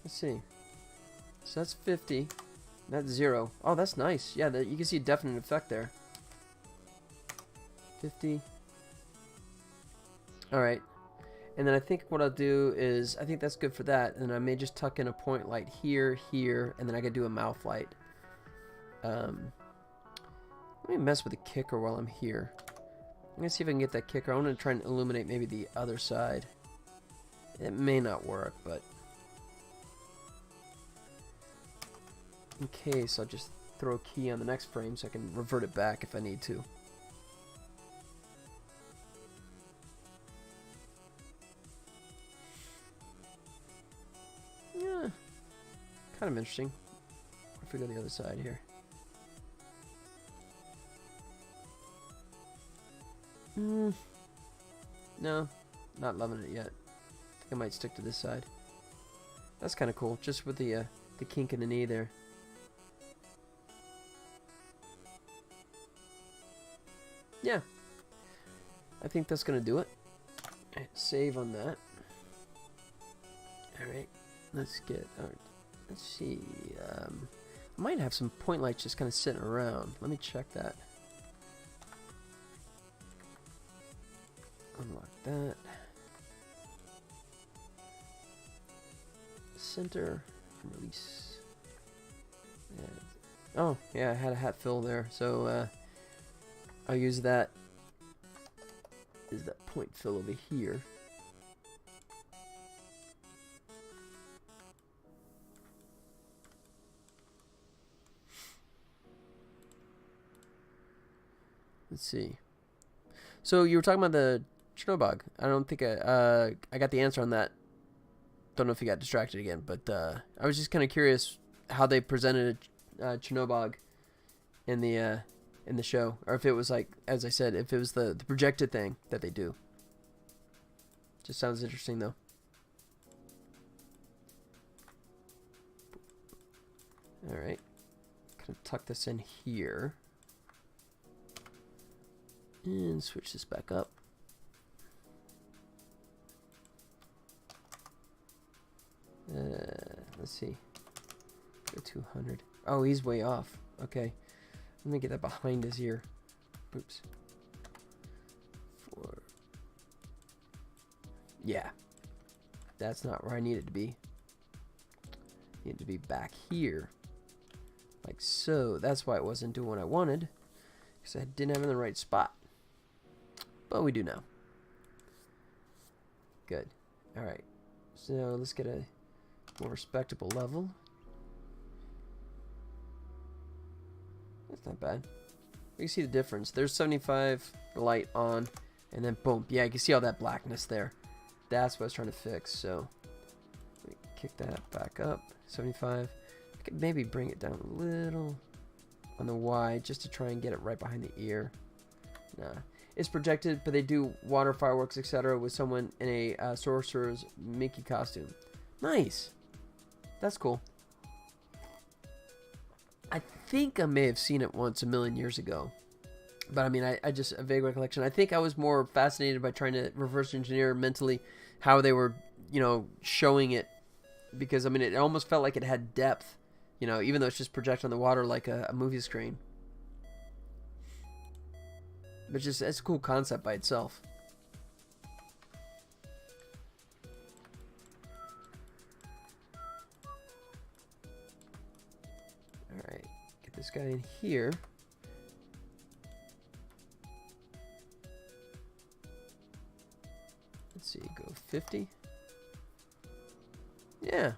Let's see. So that's 50. That's 0. Oh, that's nice. Yeah, you can see a definite effect there. 50. Alright. And then I think what I'll do is, I think that's good for that. And I may just tuck in a point light here, here, and then I could do a mouth light. Let me mess with the kicker while I'm here. I'm going to see if I can get that kicker. I want to try and illuminate maybe the other side. It may not work, but in case, I'll just throw a key on the next frame so I can revert it back if I need to. Yeah, kind of interesting. If we go the other side here. No, not loving it yet. I think I might stick to this side. That's kind of cool, just with the kink in the knee there. Yeah, I think that's gonna do it. Right, save on that. All right, let's get. Let's see. I might have some point lights just kind of sitting around. Let me check that. Unlock that. Center. Release. And, oh, yeah, I had a hat fill there. So, I'll use that. Is that point fill over here. Let's see. So, you were talking about the Chernobog. I don't think I got the answer on that. Don't know if you got distracted again, but I was just kind of curious how they presented Chernobog in the show, or if it was like, as I said, if it was the projected thing that they do. Just sounds interesting though. All right, kind of tuck this in here and switch this back up. Let's see. Go 200. Oh, he's way off. Okay. Let me get that behind his ear. Oops. 4. Yeah. That's not where I need it to be. I need it to be back here. Like so. That's why it wasn't doing what I wanted. Because I didn't have it in the right spot. But we do now. Good. Alright. So let's get a more respectable level. That's not bad. You can see the difference. There's 75 light on, and then boom. Yeah, you can see all that blackness there. That's what I was trying to fix. So let me kick that back up. 75. I could maybe bring it down a little on the Y just to try and get it right behind the ear. Nah. It's projected, but they do water fireworks, etc. with someone in a sorcerer's Mickey costume. Nice. That's cool. I think I may have seen it once a million years ago. But I mean, I just, a vague recollection. I think I was more fascinated by trying to reverse engineer mentally how they were, you know, showing it. Because, I mean, it almost felt like it had depth, you know, even though it's just projected on the water like a movie screen. But just, it's a cool concept by itself. Alright, get this guy in here. Let's see, go 50. Yeah.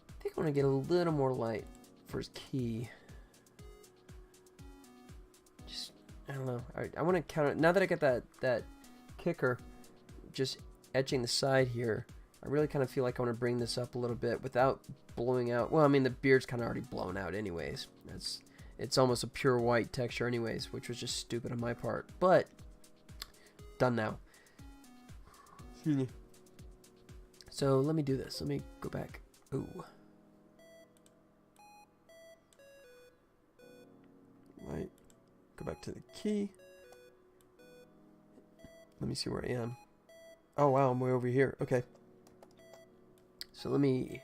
I think I want to get a little more light for his key. Just, I don't know. I want to counter, now that I got that kicker just etching the side here, I really kind of feel like I want to bring this up a little bit without blowing out. Well, I mean, the beard's kind of already blown out anyways. It's almost a pure white texture anyways, which was just stupid on my part. But, done now. So, let me do this. Let me go back. Ooh. Right. Go back to the key. Let me see where I am. Oh, wow, I'm way over here. Okay. So let me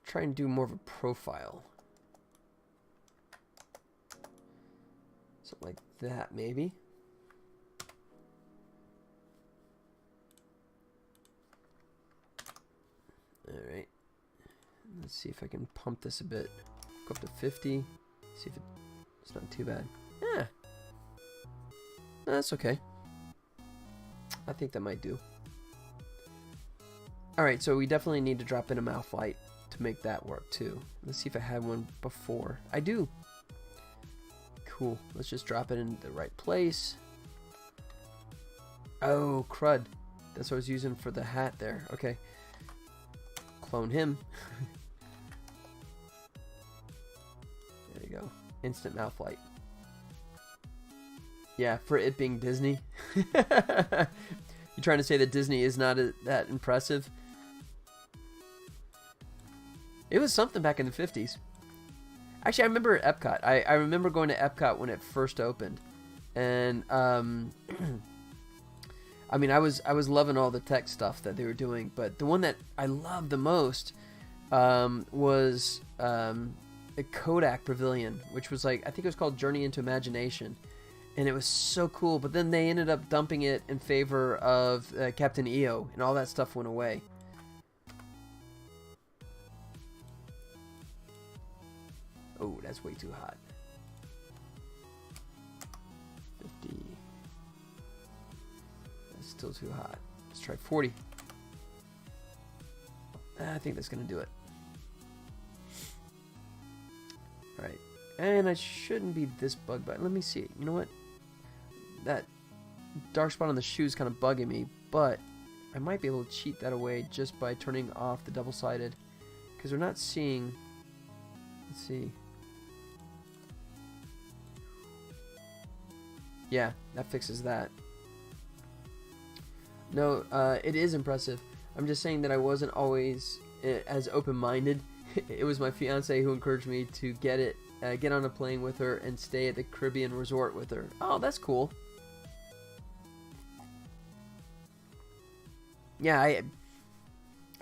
try and do more of a profile. Something like that, maybe. Alright. Let's see if I can pump this a bit. Go up to 50. See if it's not too bad. Yeah. No, that's okay. I think that might do. Alright, so we definitely need to drop in a mouth light to make that work too. Let's see if I had one before. I do. Cool. Let's just drop it in the right place. Oh, crud. That's what I was using for the hat there. Okay. Clone him. There you go. Instant mouth light. Yeah, for it being Disney. You trying to say that Disney is not that impressive? It was something back in the 50s. Actually, I remember Epcot. I remember going to Epcot when it first opened. And, I mean, I was loving all the tech stuff that they were doing. But the one that I loved the most was the Kodak Pavilion, which was like, I think it was called Journey into Imagination. And it was so cool. But then they ended up dumping it in favor of Captain EO. And all that stuff went away. Oh, that's way too hot. 50. That's still too hot. Let's try 40. I think that's going to do it. Alright. And I shouldn't be this bugged by it. Let me see. You know what? That dark spot on the shoe is kind of bugging me, but I might be able to cheat that away just by turning off the double-sided. Because we're not seeing... Let's see. Yeah, that fixes that. No, it is impressive. I'm just saying that I wasn't always as open-minded. It was my fiance who encouraged me to get on a plane with her and stay at the Caribbean resort with her. Oh, that's cool. Yeah, I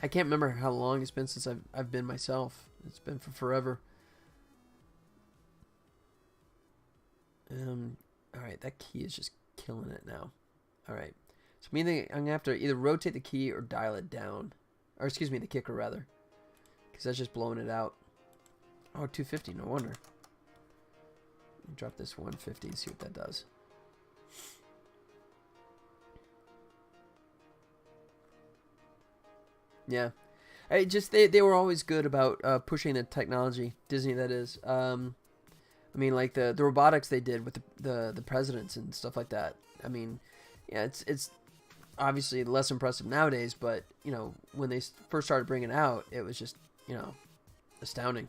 can't remember how long it's been since I've been myself. It's been for forever. Alright, that key is just killing it now. Alright. So I'm going to have to either rotate the key or dial it down. Or excuse me, the kicker rather. Because that's just blowing it out. Oh, 250, no wonder. Drop this 150 and see what that does. Yeah. They were always good about pushing the technology. Disney, that is. I mean, like the robotics they did with the presidents and stuff like that. I mean, yeah, it's obviously less impressive nowadays, but, you know, when they first started bringing it out, it was just, you know, astounding.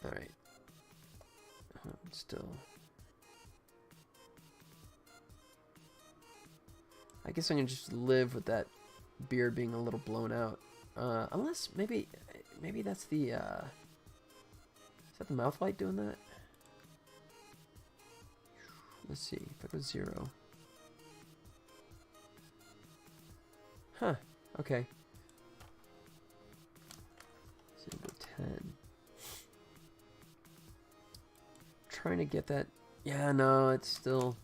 Alright. Still. I guess I can just live with that beard being a little blown out. Unless, maybe that's the, is that the mouth light doing that? Let's see, if I go 0. Huh, okay. So go 10. Trying to get that. Yeah, no, it's still.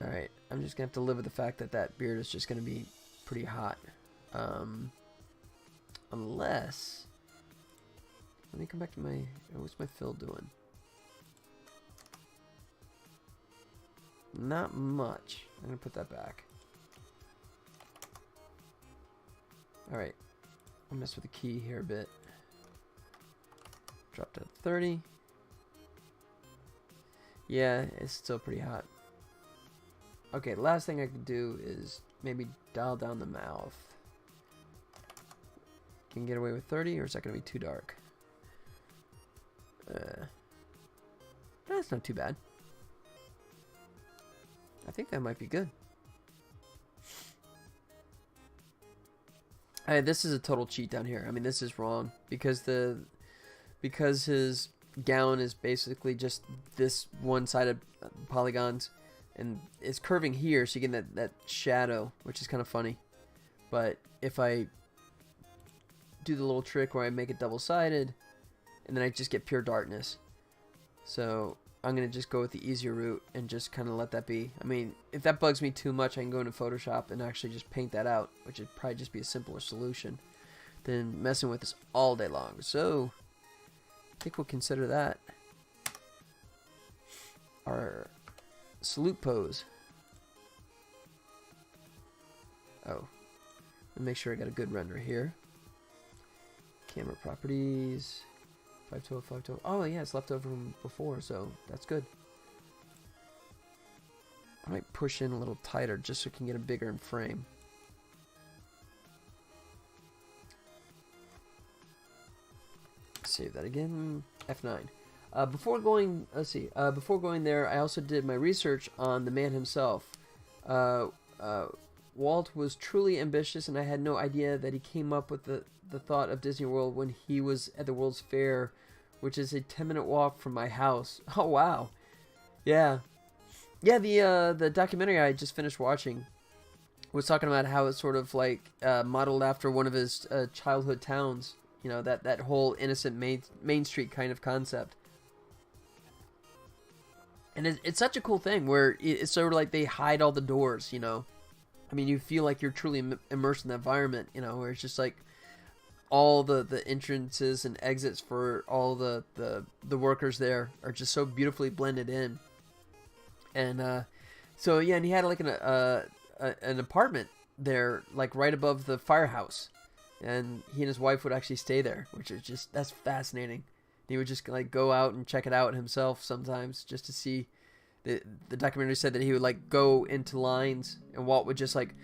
Alright, I'm just gonna have to live with the fact that that beard is just gonna be pretty hot. Unless. Let me come back to my. What's my fill doing? Not much. I'm gonna put that back. Alright. I'll mess with the key here a bit. Drop to 30. Yeah, it's still pretty hot. Okay, last thing I can do is maybe dial down the mouth. Can you get away with 30, or is that going to be too dark? That's not too bad. I think that might be good. Hey, this is a total cheat down here. I mean, this is wrong because his gown is basically just this one-sided polygons, and it's curving here, so you get that shadow, which is kind of funny. But if I do the little trick where I make it double-sided, and then I just get pure darkness. So I'm gonna just go with the easier route and just kind of let that be. I mean, if that bugs me too much, I can go into Photoshop and actually just paint that out, which would probably just be a simpler solution than messing with this all day long. So I think we'll consider that our salute pose. Oh, let me make sure I got a good render here. Camera properties, 512, 512. Oh yeah, it's left over from before, so that's good. I might push in a little tighter just so I can get a bigger in frame. Save that again. F9. Before going, let's see. Before going there, I also did my research on the man himself. Walt was truly ambitious, and I had no idea that he came up with the thought of Disney World when he was at the World's Fair, which is a 10-minute walk from my house. Oh wow, yeah. The documentary I just finished watching was talking about how it's sort of like modeled after one of his childhood towns. You know, that whole innocent Main Street kind of concept. And it's such a cool thing where it's sort of like they hide all the doors, you know. I mean, you feel like you're truly immersed in the environment, you know, where it's just like all the entrances and exits for all the workers there are just so beautifully blended in. And so yeah, and he had like an apartment there, like right above the firehouse, and he and his wife would actually stay there, which is just, that's fascinating. He would just like go out and check it out himself sometimes just to see. The documentary said that he would like go into lines, and Walt would just like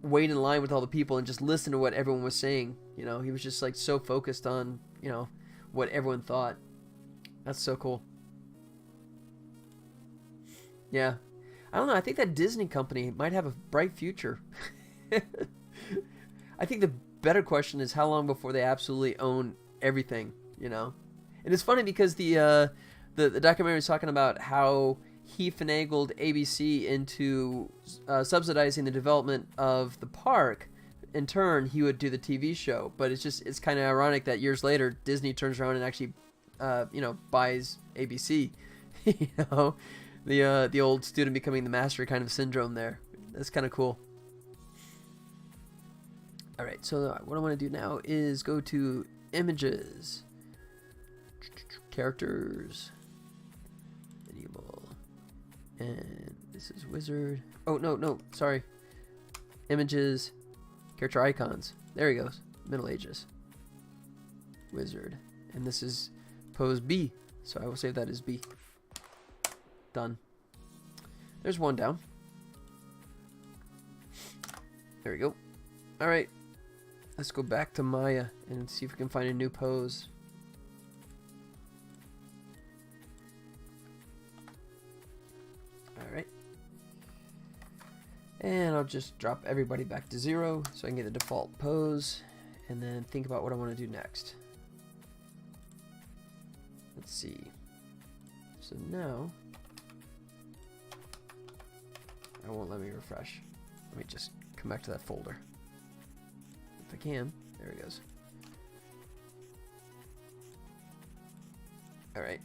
wait in line with all the people and just listen to what everyone was saying. You know, he was just like so focused on, you know, what everyone thought. That's so cool. Yeah. I don't know. I think that Disney company might have a bright future. I think the better question is how long before they absolutely own everything, you know? And it's funny because the documentary is talking about how he finagled ABC into subsidizing the development of the park. In turn, he would do the TV show. But it's kind of ironic that years later, Disney turns around and actually, buys ABC. You know, the old student becoming the master kind of syndrome there. That's kind of cool. All right, so what I want to do now is go to images, characters, enable. And this is wizard. Oh, no, sorry. Images, character icons. There he goes. Middle Ages. Wizard. And this is pose B. So I will save that as B. Done. There's one down. There we go. Alright. Let's go back to Maya and see if we can find a new pose. Alright. And I'll just drop everybody back to 0 so I can get the default pose. And then think about what I want to do next. Let's see. So now... it won't let me refresh. Let me just come back to that folder. If I can. There it goes. Alright.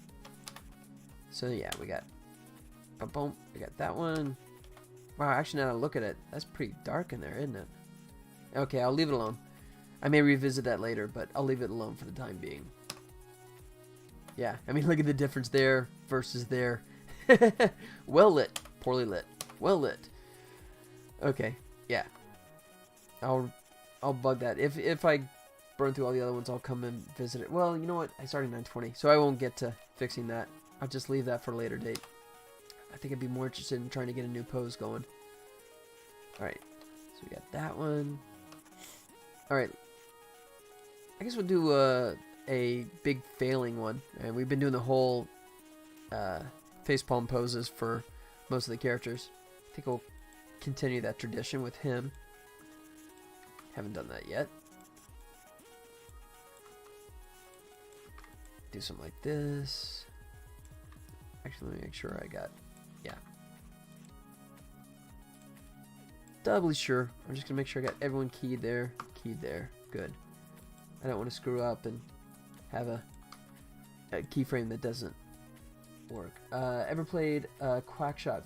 So yeah, we got... boom. We got that one. Wow, actually now that I look at it, that's pretty dark in there, isn't it? Okay, I'll leave it alone. I may revisit that later, but I'll leave it alone for the time being. Yeah, I mean, look at the difference there versus there. Well lit. Poorly lit. Well lit. Okay, yeah. I'll bug that. If I burn through all the other ones, I'll come and visit it. Well, you know what? I started 920, so I won't get to fixing that. I'll just leave that for a later date. I think I'd be more interested in trying to get a new pose going. Alright, so we got that one. Alright. I guess we'll do a big failing one. And we've been doing the whole facepalm poses for most of the characters. I think we'll continue that tradition with him. Haven't done that yet. Do something like this. Actually, let me make sure I got... yeah. Doubly sure. I'm just going to make sure I got everyone keyed there. Keyed there. Good. I don't want to screw up and have a keyframe that doesn't work. Ever played Quackshot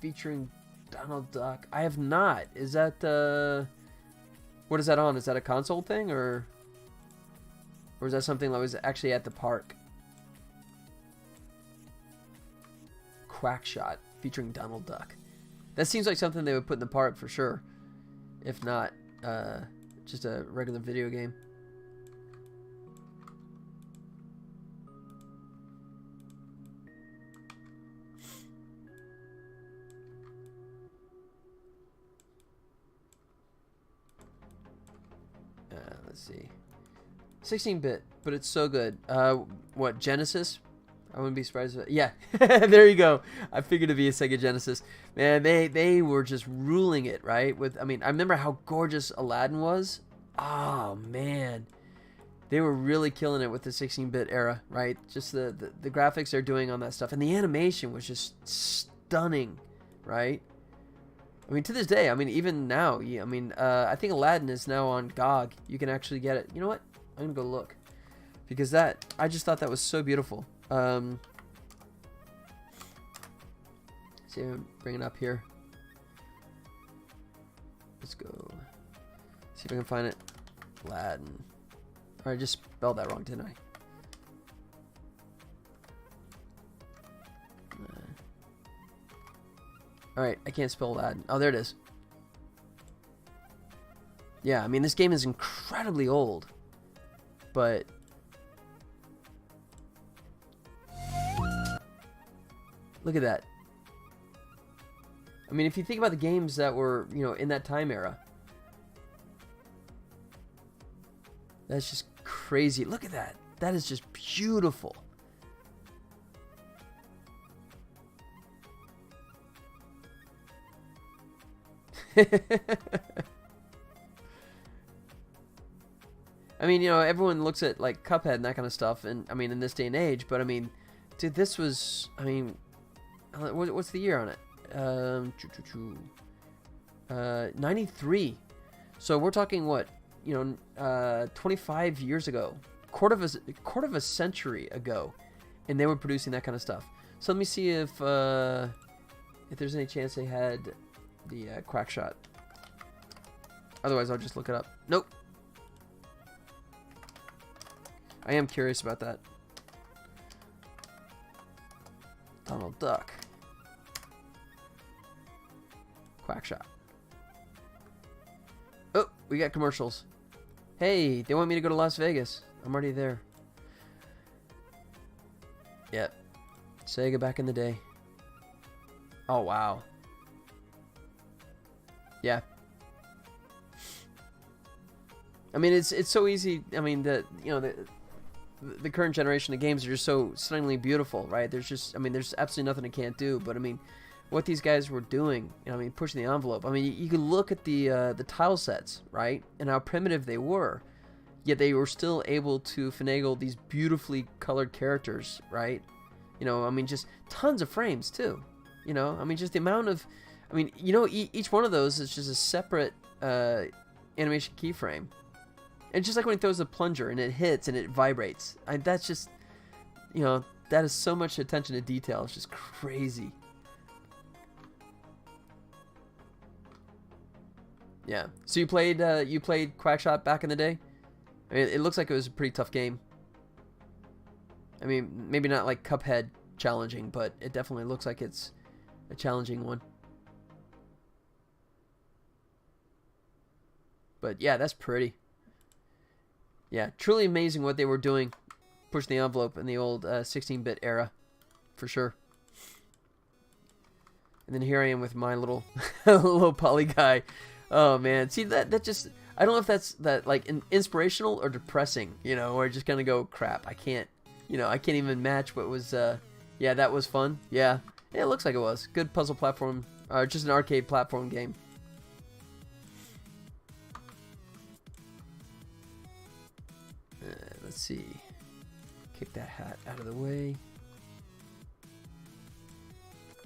featuring Donald Duck? I have not. Is that... what is that on? Is that a console thing, or is that something that was actually at the park? Quackshot featuring Donald Duck. That seems like something they would put in the park for sure. If not, just a regular video game. Let's see. 16-bit, but it's so good. What, Genesis? I wouldn't be surprised if... yeah, there you go. I figured it'd be a Sega Genesis. Man, they were just ruling it, right? With, I mean, I remember how gorgeous Aladdin was. Oh, man. They were really killing it with the 16-bit era, right? Just the graphics they're doing on that stuff. And the animation was just stunning, right? I mean, to this day, I mean, even now, yeah, I mean, I think Aladdin is now on GOG. You can actually get it. You know what? I'm going to go look. Because that, I just thought that was so beautiful. See, I'm bringing it up here. Let's go. See if I can find it. Aladdin. Or I just spelled that wrong, didn't I? Alright, I can't spell Aladdin. Oh, there it is. Yeah, I mean, this game is incredibly old. But... look at that. I mean, if you think about the games that were, you know, in that time era. That's just crazy. Look at that. That is just beautiful. I mean, you know, everyone looks at, like, Cuphead and that kind of stuff, and, I mean, in this day and age, but, I mean, dude, this was, I mean, what's the year on it? 93. So we're talking, what, you know, 25 years ago, quarter of a century ago, and they were producing that kind of stuff. So let me see if there's any chance they had the Quackshot. Otherwise, I'll just look it up. Nope. I am curious about that. Donald Duck. Quackshot. Oh, we got commercials. Hey, they want me to go to Las Vegas. I'm already there. Yep. Sega back in the day. Oh, wow. Yeah. I mean, it's so easy. I mean, the current generation of games are just so stunningly beautiful, right? There's just, I mean, there's absolutely nothing it can't do. But I mean, what these guys were doing, I mean, pushing the envelope. I mean, you can look at the tile sets, right, and how primitive they were, yet they were still able to finagle these beautifully colored characters, right? You know, I mean, just tons of frames too. You know, I mean, just the amount of, I mean, you know, each one of those is just a separate animation keyframe. And just like when he throws the plunger and it hits and it vibrates. That's just, you know, that is so much attention to detail. It's just crazy. Yeah. So you played Quackshot back in the day? I mean, it looks like it was a pretty tough game. I mean, maybe not like Cuphead challenging, but it definitely looks like it's a challenging one. But yeah, that's pretty. Yeah, truly amazing what they were doing, pushing the envelope in the old 16-bit era, for sure. And then here I am with my little little poly guy. Oh man, see that just, I don't know if that's like inspirational or depressing, you know, or just gonna go crap. I can't even match what was. Yeah, that was fun. Yeah, it looks like it was good puzzle platform, just an arcade platform game. Let's see. Kick that hat out of the way.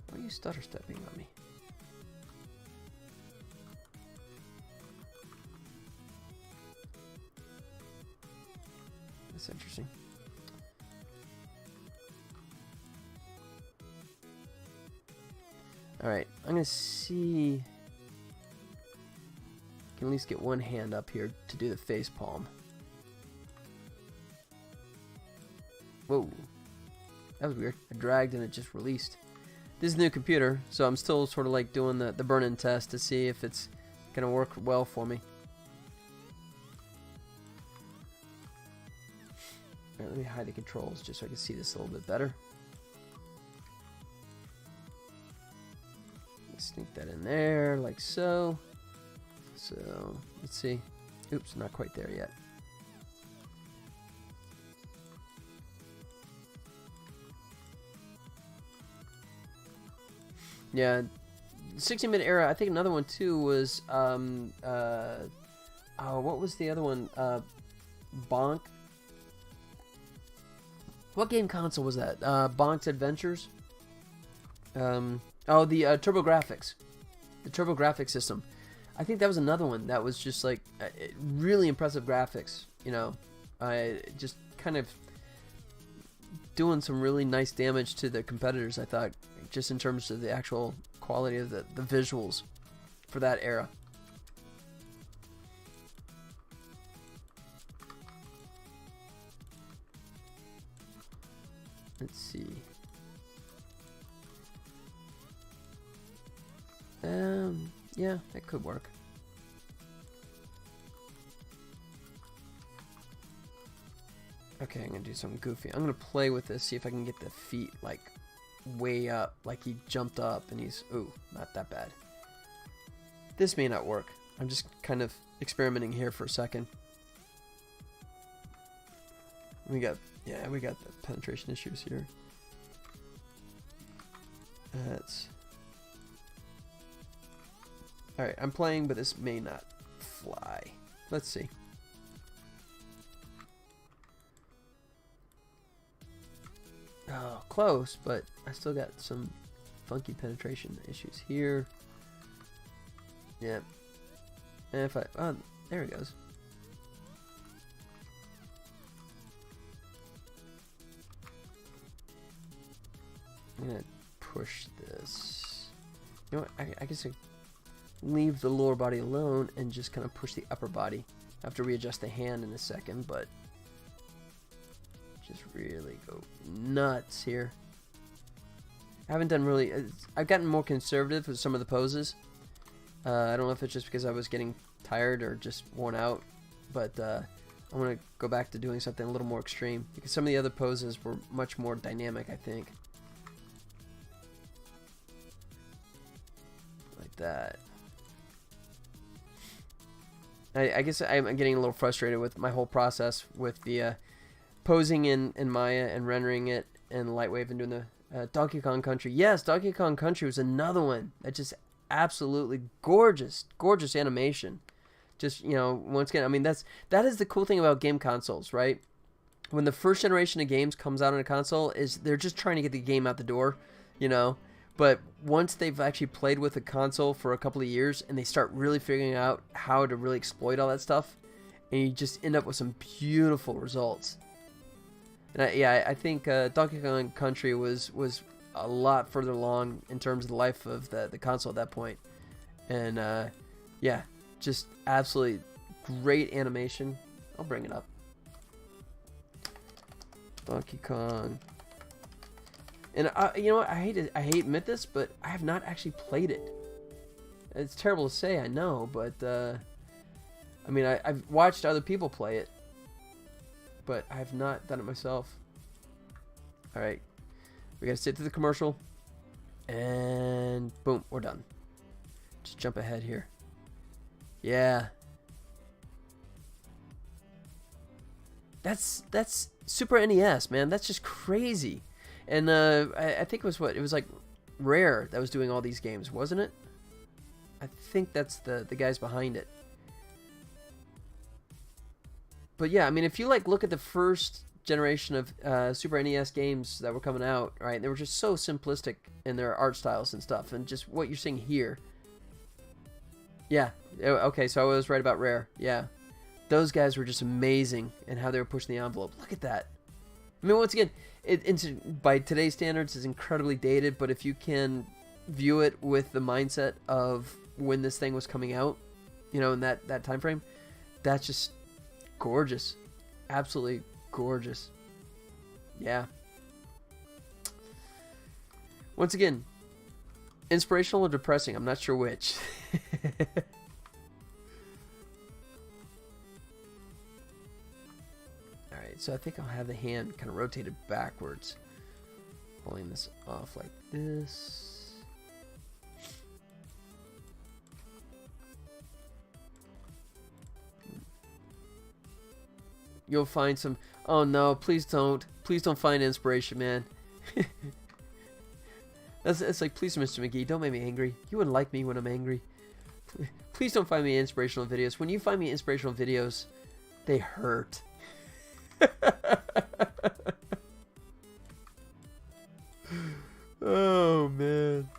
Why are you stutter stepping on me? That's interesting. Alright, I'm gonna see. Can at least get one hand up here to do the face palm. Whoa, that was weird. I dragged and it just released. This is a new computer, so I'm still sort of like doing the burn-in test to see if it's gonna work well for me. Alright, let me hide the controls just so I can see this a little bit better. Sneak that in there, like so. So, let's see. Oops, not quite there yet. Yeah, 16-bit era. I think another one too was oh, what was the other one? Bonk. What game console was that? Bonk's Adventures. Oh, the TurboGrafx. The TurboGrafx system. I think that was another one that was just like really impressive graphics. You know, just kind of doing some really nice damage to the competitors, I thought, just in terms of the actual quality of the visuals for that era. Let's see. Yeah, that could work. Okay, I'm gonna do something goofy. I'm gonna play with this, see if I can get the feet like way up, like he jumped up and he's, ooh, not that bad. This may not work. I'm just kind of experimenting here for a second. We got the penetration issues here. That's alright, I'm playing, but this may not fly. Let's see. Oh, close, but I still got some funky penetration issues here. Yeah. And if I, oh, there it goes. I'm gonna push this. You know what? I guess I leave the lower body alone and just kind of push the upper body. I have to readjust the hand in a second, but just really go nuts here. I haven't done really. I've gotten more conservative with some of the poses. I don't know if it's just because I was getting tired or just worn out, but I want to go back to doing something a little more extreme because some of the other poses were much more dynamic, I think. that. I guess I'm getting a little frustrated with my whole process with the posing in Maya and rendering it in Lightwave and doing the Donkey Kong Country. Yes, Donkey Kong Country was another one that just absolutely gorgeous animation. Just, you know, once again, I mean, that is the cool thing about game consoles, right? When the first generation of games comes out on a console, is they're just trying to get the game out the door, you know. But once they've actually played with a console for a couple of years and they start really figuring out how to really exploit all that stuff, and you just end up with some beautiful results. And I think Donkey Kong Country was a lot further along in terms of the life of the console at that point. And yeah, just absolutely great animation. I'll bring it up. Donkey Kong. And you know what? I hate admit this, but I have not actually played it. It's terrible to say, I know, but I mean, I've watched other people play it, but I have not done it myself. All right, we gotta sit through the commercial, and boom, we're done. Just jump ahead here. Yeah, that's Super NES, man. That's just crazy. And I think it was like Rare that was doing all these games, wasn't it? I think that's the guys behind it. But yeah, I mean, if you like look at the first generation of Super NES games that were coming out, right? They were just so simplistic in their art styles and stuff, and just what you're seeing here. Yeah, okay, so I was right about Rare. Yeah, those guys were just amazing in how they were pushing the envelope. Look at that. I mean, once again, it's by today's standards, is incredibly dated, but if you can view it with the mindset of when this thing was coming out, you know, in that time frame, that's just gorgeous. Absolutely gorgeous. Yeah. Once again, inspirational or depressing, I'm not sure which. So I think I'll have the hand kind of rotated backwards, pulling this off like this. You'll find some. Oh no! Please don't find inspiration, man. It's like, please, Mr. McGee, don't make me angry. You wouldn't like me when I'm angry. Please don't find me inspirational videos. When you find me inspirational videos, they hurt. Oh man.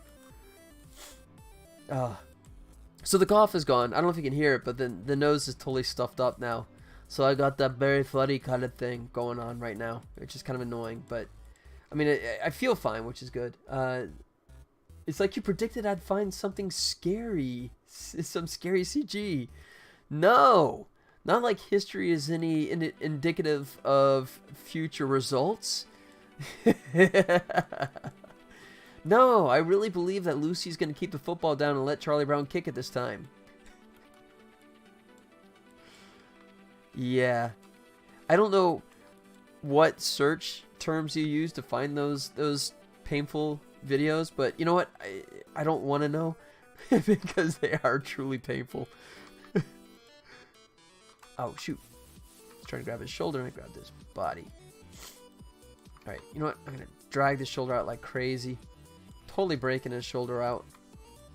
So the cough is gone. I don't know if you can hear it, but then the nose is totally stuffed up now. So I got that very funny kind of thing going on right now, which is kind of annoying. But I mean, I feel fine, which is good. It's like you predicted I'd find something scary, some scary CG. No. Not like history is any indicative of future results. No, I really believe that Lucy's going to keep the football down and let Charlie Brown kick it this time. Yeah. I don't know what search terms you use to find those painful videos, but you know what? I don't want to know because they are truly painful. Oh, shoot. I was trying to grab his shoulder and I grabbed his body. Alright, you know what? I'm going to drag this shoulder out like crazy. Totally breaking his shoulder out.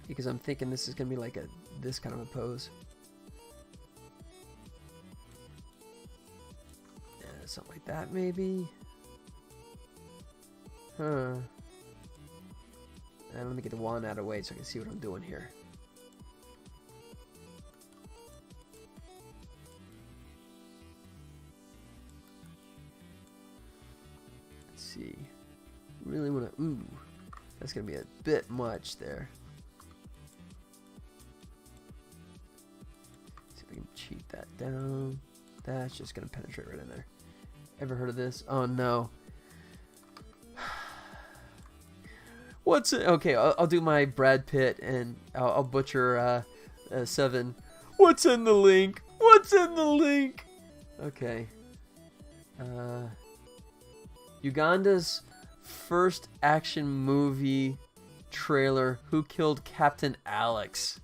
Because I'm thinking this is going to be like this kind of a pose. Something like that, maybe? Huh. And let me get the wand out of the way so I can see what I'm doing here. See, really want to. Ooh, that's gonna be a bit much there. See if we can cheat that down. That's just gonna penetrate right in there. Ever heard of this? Oh no. What's it? Okay, I'll do my Brad Pitt and I'll butcher 7. What's in the link? What's in the link? Okay. Uganda's first action movie trailer. Who killed Captain Alex?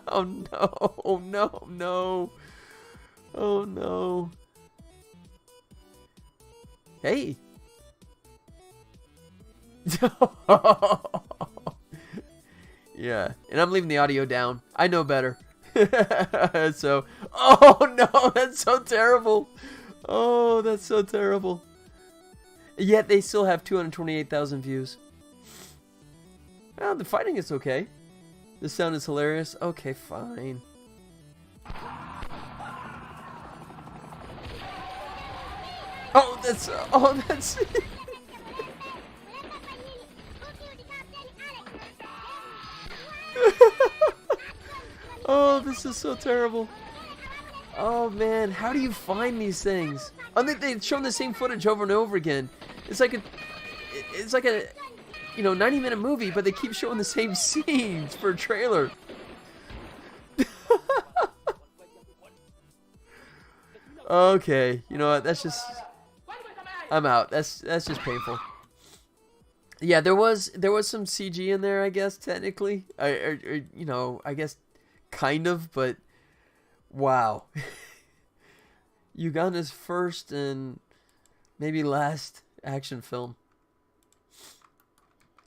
Oh no, oh no, no. Oh no. Hey. Yeah, and I'm leaving the audio down. I know better. So, oh no, that's so terrible. Oh, that's so terrible. Yet they still have 228,000 views. Well, the fighting is okay. The sound is hilarious. Okay, fine. Oh, that's. Oh, this is so terrible. Oh man, how do you find these things? I think they've shown the same footage over and over again. It's like a 90-minute movie, but they keep showing the same scenes for a trailer. Okay, you know what? That's just, I'm out. That's just painful. Yeah, there was some CG in there, I guess, technically. I guess kind of, but wow. Uganda's first and maybe last action film.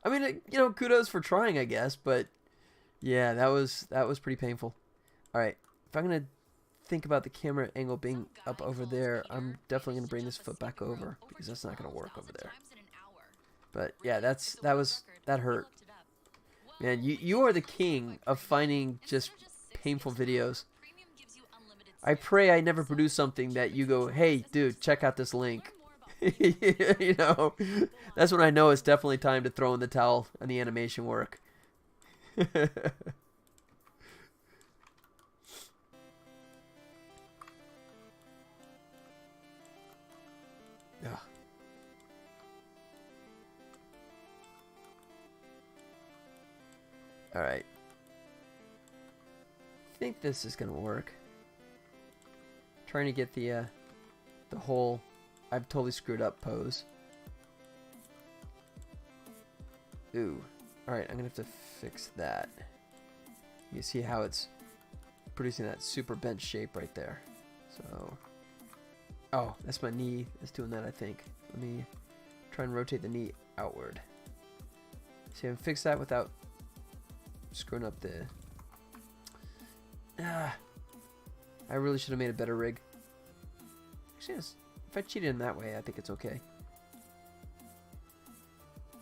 I mean, kudos for trying, I guess, but yeah, that was pretty painful. All right, if I'm gonna think about the camera angle being up over there, I'm definitely gonna bring this foot back over because that's not gonna work over there. But yeah, that hurt. Man, you are the king of finding just painful videos. I pray I never produce something that you go, hey, dude, check out this link. That's when I know it's definitely time to throw in the towel on the animation work. Yeah. All right. I think this is gonna work. Trying to get the whole I've totally screwed up pose. Ooh. Alright, I'm gonna have to fix that. You see how it's producing that super bent shape right there. So, oh, that's my knee that's doing that, I think. Let me try and rotate the knee outward. See, I can fix that without screwing up the... I really should have made a better rig. Actually, if I cheated in that way, I think it's okay.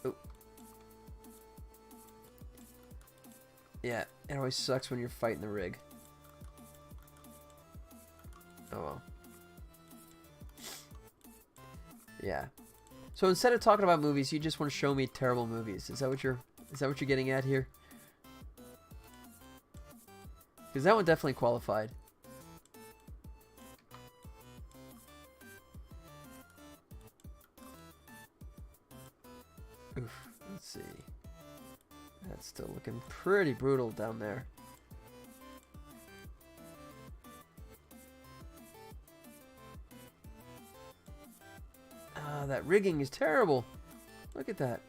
Oh. Yeah, it always sucks when you're fighting the rig. Oh well. Yeah. So instead of talking about movies, you just want to show me terrible movies. Is that what you're getting at here? Because that one definitely qualified. Oof, let's see. That's still looking pretty brutal down there. Ah, that rigging is terrible. Look at that.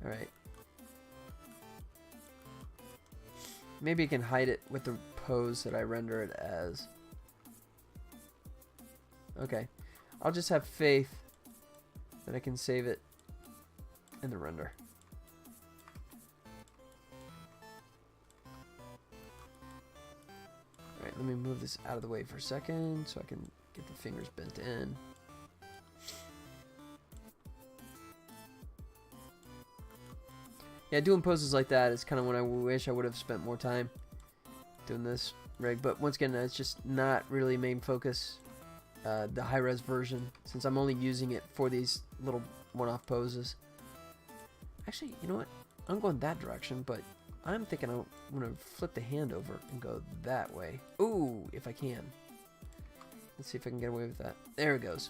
Alright. Maybe I can hide it with the pose that I render it as. Okay. I'll just have faith that I can save it in the render. Alright, let me move this out of the way for a second so I can get the fingers bent in. Yeah, doing poses like that is kind of when I wish I would have spent more time doing this rig. But once again, it's just not really main focus. The high-res version, since I'm only using it for these little one-off poses. Actually, you know what? I'm going that direction, but I'm thinking I'm going to flip the hand over and go that way. Ooh, if I can. Let's see if I can get away with that. There it goes.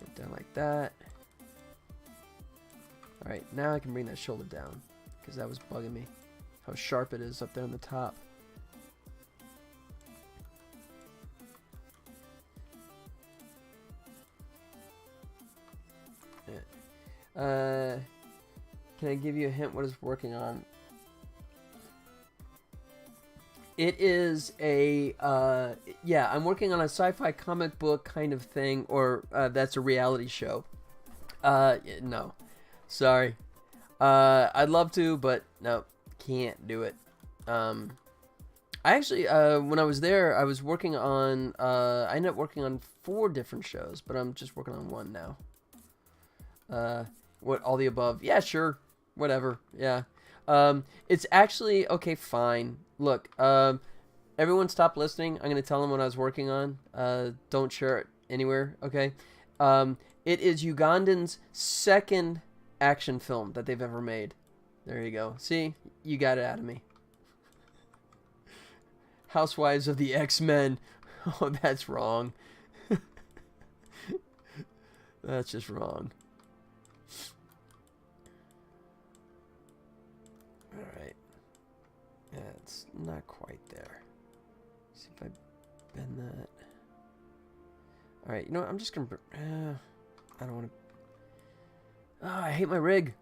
Get down like that. Alright, now I can bring that shoulder down, because that was bugging me. How sharp it is up there on the top. Can I give you a hint what it's working on? It is a, yeah, I'm working on a sci-fi comic book kind of thing, or that's a reality show. No. Sorry. I'd love to, but no, can't do it. I actually, when I was there, I was working on, I ended up working on 4 different shows, but I'm just working on 1 now. What, all the above? Yeah, sure. Whatever. Yeah. It's actually, okay, fine. Look, everyone stop listening. I'm going to tell them what I was working on. Don't share it anywhere, okay? It is Ugandan's 2nd action film that they've ever made. There you go. See? You got it out of me. Housewives of the X-Men. Oh, that's wrong. That's just wrong. Alright. Yeah, it's not quite there. See if I bend that. Alright, you know what? I'm just gonna... I don't want to... Oh, I hate my rig.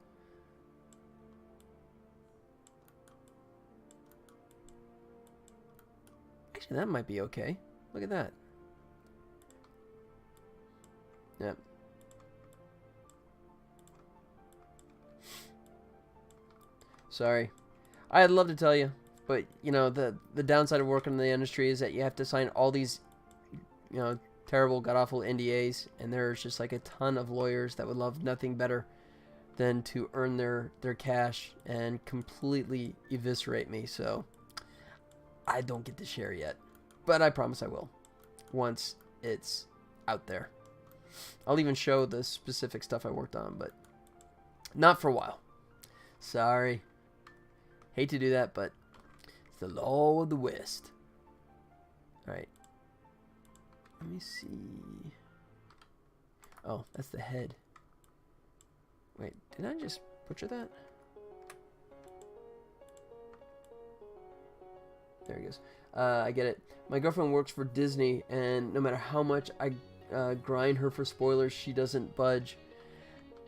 Actually, that might be okay. Look at that. Yep. Sorry. I'd love to tell you, but, you know, the downside of working in the industry is that you have to sign all these, you know, terrible, god-awful NDAs, and there's just, like, a ton of lawyers that would love nothing better than to earn their cash and completely eviscerate me, so I don't get to share yet. But I promise I will, once it's out there. I'll even show the specific stuff I worked on, but not for a while. Sorry. Hate to do that, but it's the law of the West. Alright. Let me see. Oh, that's the head. Wait, did I just butcher that? There he goes. I get it. My girlfriend works for Disney, and no matter how much I grind her for spoilers, she doesn't budge.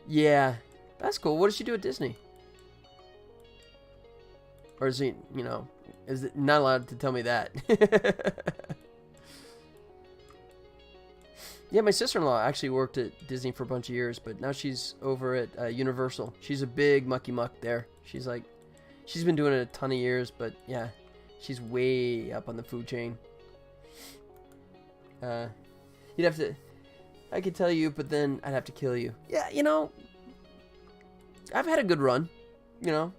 Yeah, that's cool. What does she do at Disney? Or is he, you know, is it not allowed to tell me that? Yeah, my sister-in-law actually worked at Disney for a bunch of years, but now she's over at Universal. She's a big mucky muck there. She's like, she's been doing it a ton of years, but yeah, she's way up on the food chain. You'd have to, I could tell you, but then I'd have to kill you. Yeah, you know, I've had a good run, you know.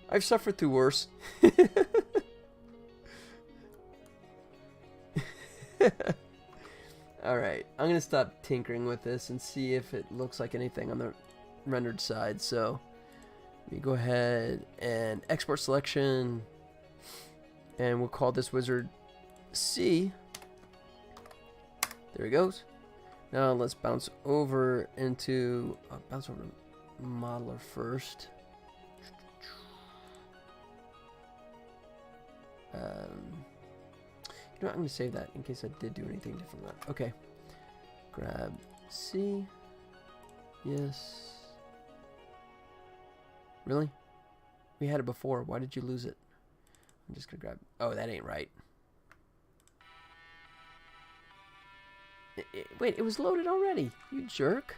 I've suffered through worse. Alright, I'm going to stop tinkering with this and see if it looks like anything on the rendered side. So, let me go ahead and export selection. And we'll call this wizard C. There he goes. Now let's bounce over into... bounce over to modeler first. You know what, I'm going to save that in case I did do anything different than that. Okay. Grab C. Yes. Really? We had it before. Why did you lose it? I'm just going to grab... Oh, that ain't right. Wait, it was loaded already. You jerk.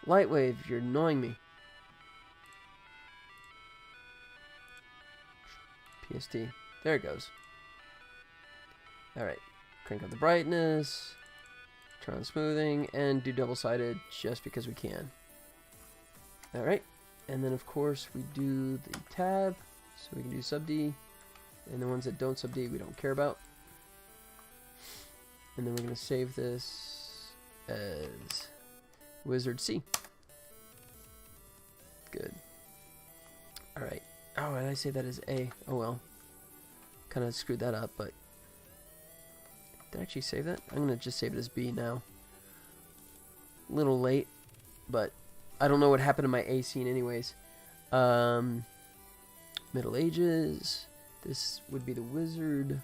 Lightwave, you're annoying me. PST. There it goes. Alright. Crank up the brightness. Turn on smoothing. And do double-sided just because we can. Alright. And then, of course, we do the tab. So we can do sub D. And the ones that don't sub D, we don't care about. And then we're going to save this as Wizard C. Good. Alright. Oh, and I save that as A. Oh well. Kind of screwed that up, but... Did I actually save that? I'm going to just save it as B now. A little late, but I don't know what happened to my A scene anyways. Middle Ages. This would be the Wizard.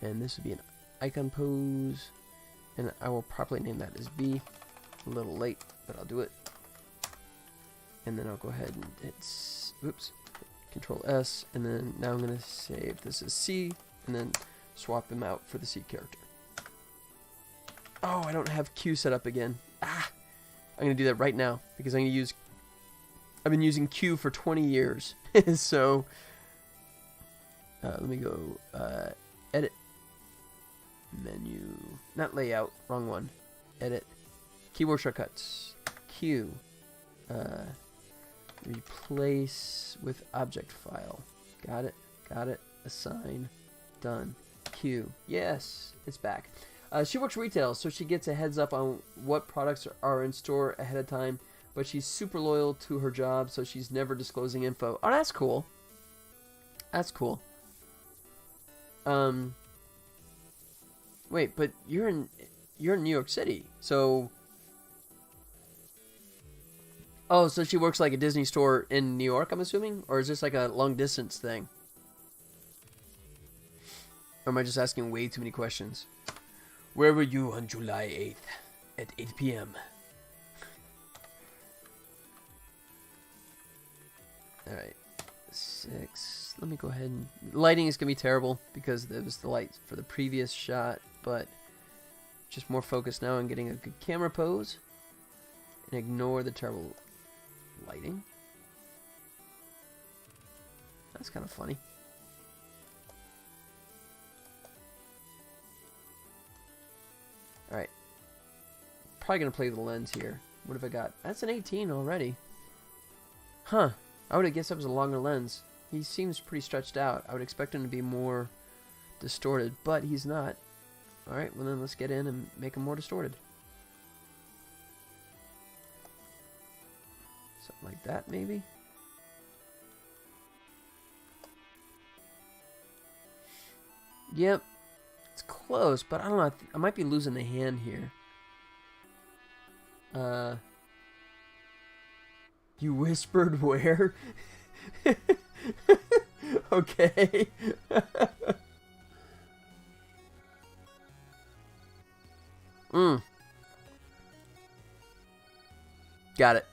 And this would be an icon pose, and I will properly name that as B. A little late, but I'll do it. And then I'll go ahead and hit, oops, Control S, and then now I'm gonna save this as C, and then swap them out for the C character. Oh, I don't have Q set up again. Ah, I'm gonna do that right now because I'm gonna use. I've been using Q for 20 years, so let me go edit menu, not layout, wrong one. Edit keyboard shortcuts. Q. Replace with object file. Got it. Got it. Assign. Done. Q. Yes, it's back. She works retail, so she gets a heads up on what products are in store ahead of time, but she's super loyal to her job, so she's never disclosing info. Oh, that's cool. That's cool. Wait, but you're in New York City, so. Oh, so she works like a Disney store in New York, I'm assuming? Or is this like a long distance thing? Or am I just asking way too many questions? Where were you on July 8th at 8 p.m.? Alright. 6. Let me go ahead and... Lighting is going to be terrible because it was the light for the previous shot, but just more focused now on getting a good camera pose and ignore the terrible lighting. That's kind of funny. Alright. Probably going to play with the lens here. What have I got? That's an 18 already. Huh. I would have guessed that was a longer lens. He seems pretty stretched out. I would expect him to be more distorted, but he's not. Alright, well then let's get in and make him more distorted. Something like that, maybe? Yep. It's close, but I don't know. I might be losing the hand here. You whispered where? Okay. Got it.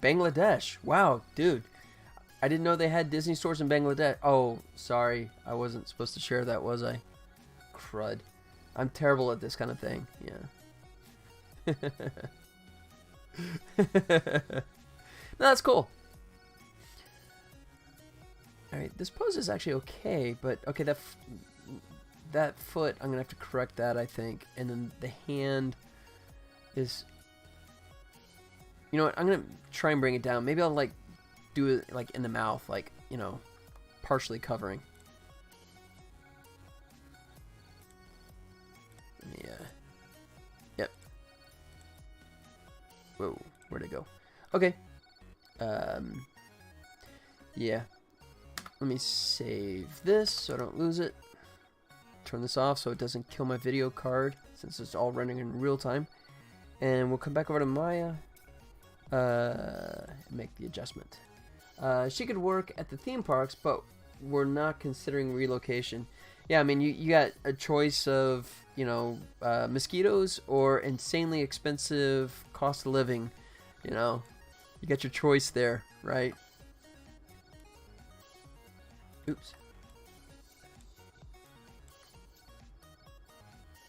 Bangladesh. Wow, dude. I didn't know they had Disney stores in Bangladesh. Oh, sorry. I wasn't supposed to share that, was I? Crud. I'm terrible at this kind of thing. Yeah. No, that's cool. Alright, this pose is actually okay, but okay, that foot, I'm gonna have to correct that, I think. And then the hand is, you know what, I'm gonna try and bring it down. Maybe I'll like do it like in the mouth, like, you know, partially covering. Yeah. Yep. Whoa, where'd it go? Okay. Yeah. Let me save this so I don't lose it. Turn this off so it doesn't kill my video card since it's all running in real time. And we'll come back over to Maya. Make the adjustment. She could work at the theme parks, but we're not considering relocation. Yeah, I mean, you got a choice of, you know, mosquitoes or insanely expensive cost of living. You know, you got your choice there, right? Oops.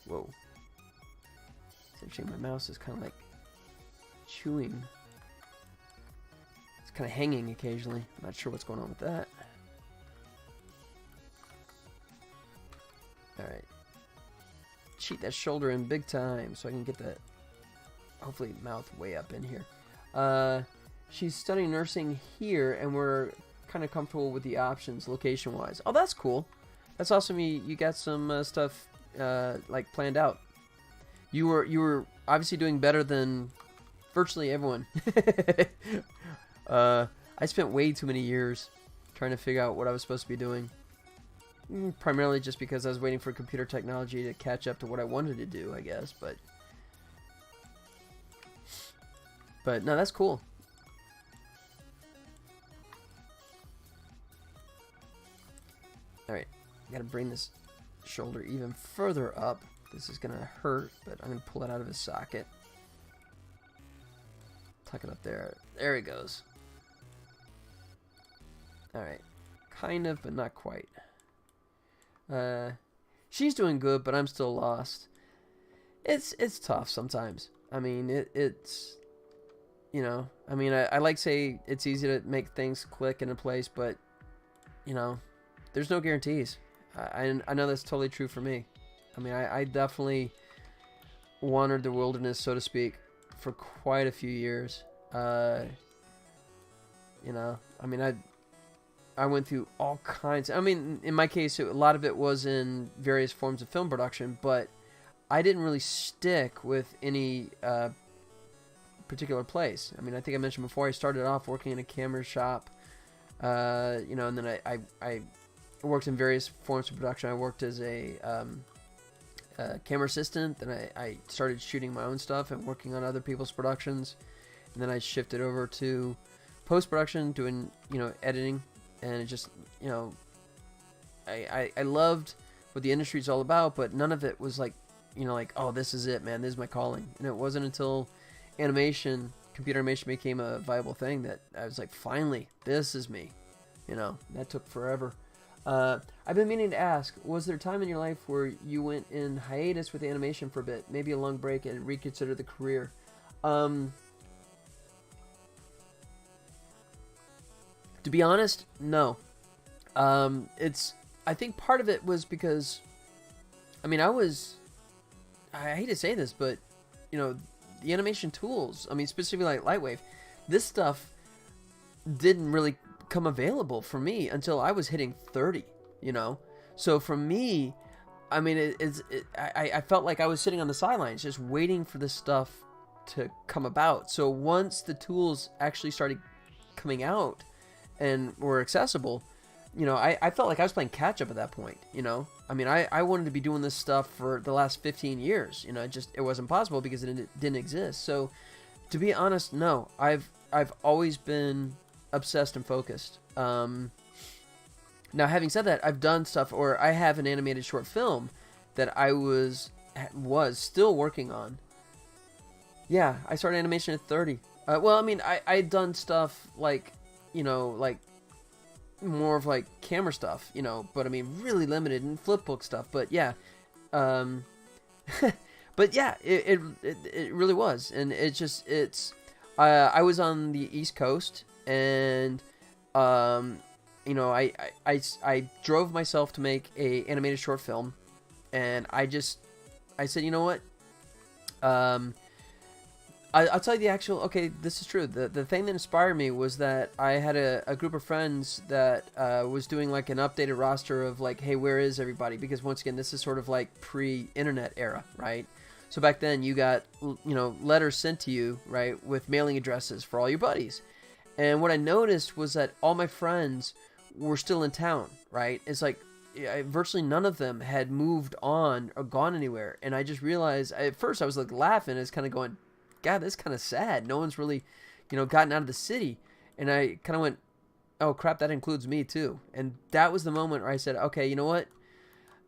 Whoa. It's actually, my mouse is kind of like chewing. It's kind of hanging occasionally. I'm not sure what's going on with that. Alright. Cheat that shoulder in big time so I can get that, hopefully, mouth way up in here. She's studying nursing here, and we're kind of comfortable with the options location-wise. Oh, that's cool. That's awesome. You got some stuff like planned out. You were obviously doing better than virtually everyone. I spent way too many years trying to figure out what I was supposed to be doing. Primarily just because I was waiting for computer technology to catch up to what I wanted to do, I guess. But no, that's cool. Alright, I gotta bring this shoulder even further up. This is gonna hurt, but I'm gonna pull it out of his socket. Tuck it up there. There he goes. Alright. Kind of, but not quite. She's doing good, but I'm still lost. It's tough sometimes. I mean, it's... You know, I mean, I like to say it's easy to make things click into place, but, you know, there's no guarantees. I know that's totally true for me. I mean, I definitely wandered the wilderness, so to speak, for quite a few years. You know, I mean, I went through all kinds. I mean, in my case, a lot of it was in various forms of film production, but I didn't really stick with any particular place. I mean, I think I mentioned before, I started off working in a camera shop, you know, and then I worked in various forms of production. I worked as a camera assistant, then I started shooting my own stuff and working on other people's productions, and then I shifted over to post-production, doing, you know, editing, and it just, you know, I loved what the industry is all about, but none of it was like, you know, like, oh, this is it, man, this is my calling. And it wasn't until animation, computer animation became a viable thing that I was like, finally, this is me. You know, that took forever. I've been meaning to ask, was there a time in your life where you went in hiatus with animation for a bit, maybe a long break, and reconsidered the career? To be honest, no. I think part of it was because, I mean, I hate to say this, but, you know, the animation tools, I mean, specifically like Lightwave, this stuff didn't really come available for me until I was hitting 30, you know? So for me, I mean, I felt like I was sitting on the sidelines just waiting for this stuff to come about. So once the tools actually started coming out and were accessible, you know, I felt like I was playing catch up at that point, you know? I mean, I wanted to be doing this stuff for the last 15 years, you know, it wasn't possible because it didn't exist. So to be honest, no, I've always been obsessed and focused. Now, having said that, I've done stuff, or I have an animated short film that I was still working on. Yeah, I started animation at 30. Well, I mean, I'd done stuff like, you know, like more of like camera stuff, you know, but I mean, really limited, and flipbook stuff. But yeah, but yeah, it really was, and I was on the East Coast, and you know, I drove myself to make a animated short film, and I said, you know what, I'll tell you the actual, okay, this is true. The thing that inspired me was that I had a group of friends that was doing like an updated roster of like, hey, where is everybody? Because once again, this is sort of like pre-internet era, right? So back then you got, you know, letters sent to you, right, with mailing addresses for all your buddies. And what I noticed was that all my friends were still in town, right? It's like virtually none of them had moved on or gone anywhere. And I just realized, at first I was like laughing, it's kind of going, God, that's kind of sad. No one's really, you know, gotten out of the city. And I kind of went, oh crap, that includes me too. And that was the moment where I said, okay, you know what?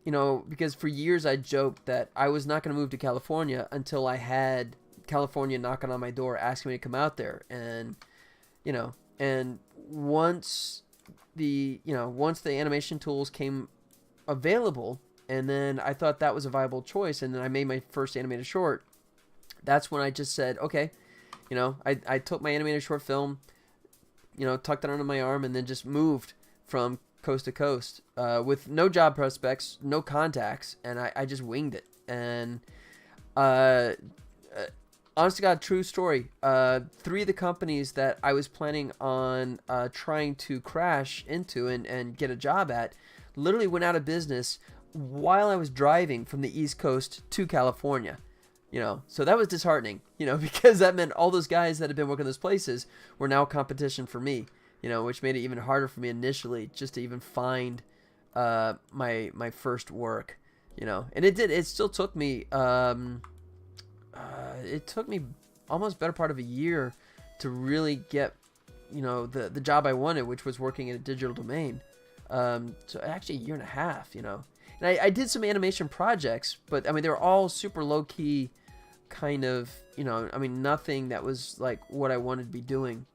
You know, because for years I joked that I was not going to move to California until I had California knocking on my door asking me to come out there. And, you know, and once the animation tools came available, and then I thought that was a viable choice, and then I made my first animated short. That's when I just said, okay, you know, I took my animated short film, you know, tucked it under my arm, and then just moved from coast to coast with no job prospects, no contacts, and I just winged it. And honest to God, true story, 3 of the companies that I was planning on trying to crash into and get a job at literally went out of business while I was driving from the East Coast to California. You know, so that was disheartening, you know, because that meant all those guys that had been working those places were now competition for me, you know, which made it even harder for me initially just to even find my first work, you know. And it still took me almost better part of a year to really get, you know, the job I wanted, which was working in a digital domain. So actually a year and a half, you know. And And I did some animation projects, but I mean, they were all super low key, kind of, I mean, nothing that was like what I wanted to be doing.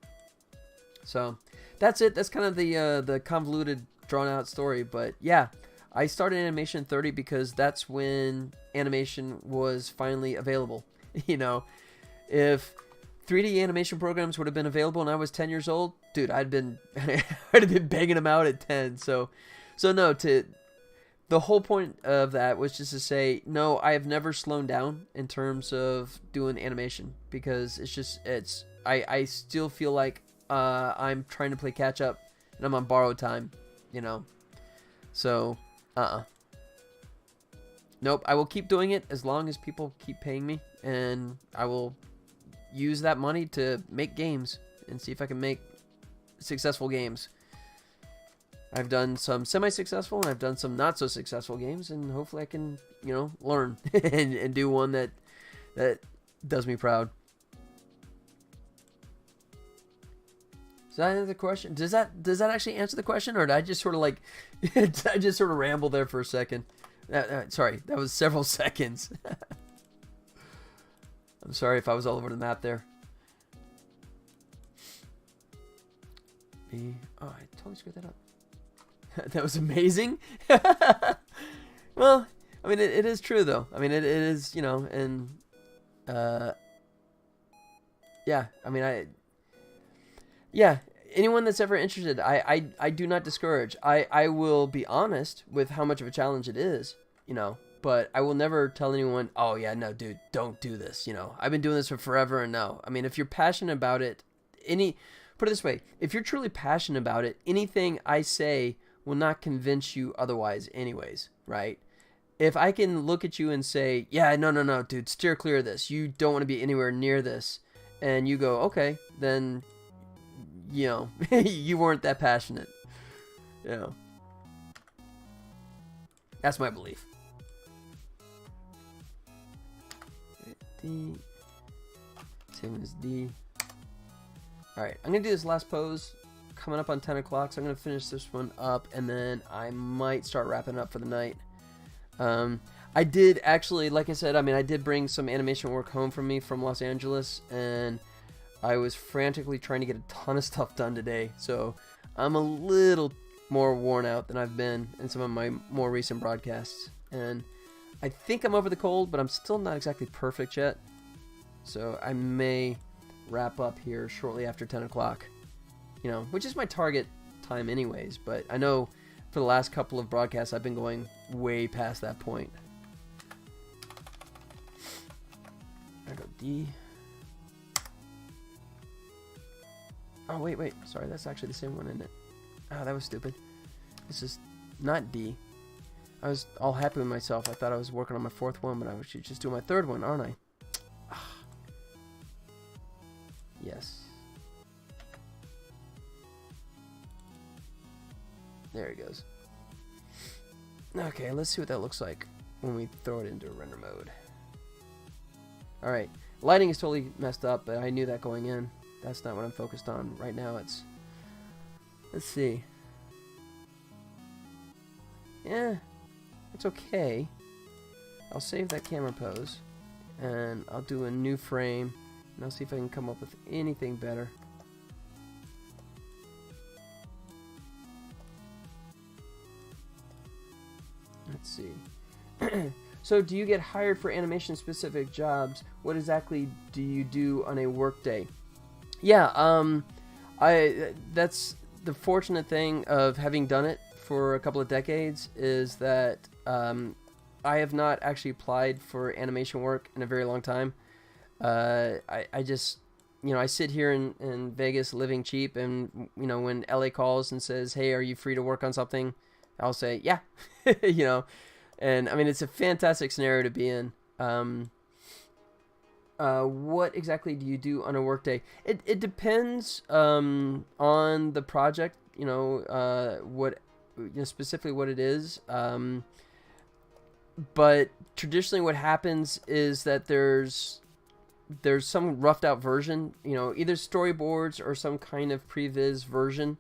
So that's it. That's kind of the convoluted, drawn out story. But yeah, I started Animation 30 because that's when animation was finally available. If 3D animation programs would have been available when I was 10 years old, dude, I'd have been banging them out at 10. So no, the whole point of that was just to say, no, I have never slowed down in terms of doing animation, because I still feel like I'm trying to play catch up and I'm on borrowed time, So, nope, I will keep doing it as long as people keep paying me, and I will use that money to make games and see if I can make successful games. I've done some semi-successful and I've done some not so successful games, and hopefully I can, learn and do one that does me proud. Does that answer the question? Does that actually answer the question, or did I just sort of ramble there for a second? Sorry, that was several seconds. I'm sorry if I was all over the map there. Oh, I totally screwed that up. That was amazing. Well, I mean, it is true, though. I mean, it is, and, yeah, I mean, anyone that's ever interested, I do not discourage. I will be honest with how much of a challenge it is, but I will never tell anyone, oh, yeah, no, dude, don't do this, I've been doing this for forever, and no. I mean, if you're passionate about it, put it this way, if you're truly passionate about it, anything I say will not convince you otherwise anyways, right? If I can look at you and say, yeah, no, dude, steer clear of this. You don't want to be anywhere near this. And you go, okay, then, you weren't that passionate. That's my belief. D. Same as D. Alright, I'm going to do this last pose coming up on 10 o'clock, so I'm going to finish this one up, and then I might start wrapping up for the night. I did actually, like I said, I did bring some animation work home from me from Los Angeles, and I was frantically trying to get a ton of stuff done today, so I'm a little more worn out than I've been in some of my more recent broadcasts, and I think I'm over the cold, but I'm still not exactly perfect yet, so I may wrap up here shortly after 10 o'clock, which is my target time anyways, but I know for the last couple of broadcasts I've been going way past that point. I go D. Oh, wait, sorry, that's actually the same one, isn't it? Oh, that was stupid. This is not D. I was all happy with myself. I thought I was working on my fourth one, but I should just do my third one, aren't I? Yes. There it goes. Okay, let's see what that looks like when we throw it into render mode. Alright, lighting is totally messed up, but I knew that going in. That's not what I'm focused on. Right now it's... Let's see. Yeah, it's okay. I'll save that camera pose, and I'll do a new frame, and I'll see if I can come up with anything better. Let's see. So, do you get hired for animation-specific jobs? What exactly do you do on a workday? Yeah, that's the fortunate thing of having done it for a couple of decades, is that I have not actually applied for animation work in a very long time. I just, I sit here in Vegas living cheap, and, when LA calls and says, hey, are you free to work on something? I'll say, yeah, and I mean, it's a fantastic scenario to be in. What exactly do you do on a workday? It depends on the project, specifically what it is. But traditionally what happens is that there's some roughed out version, either storyboards or some kind of previs version.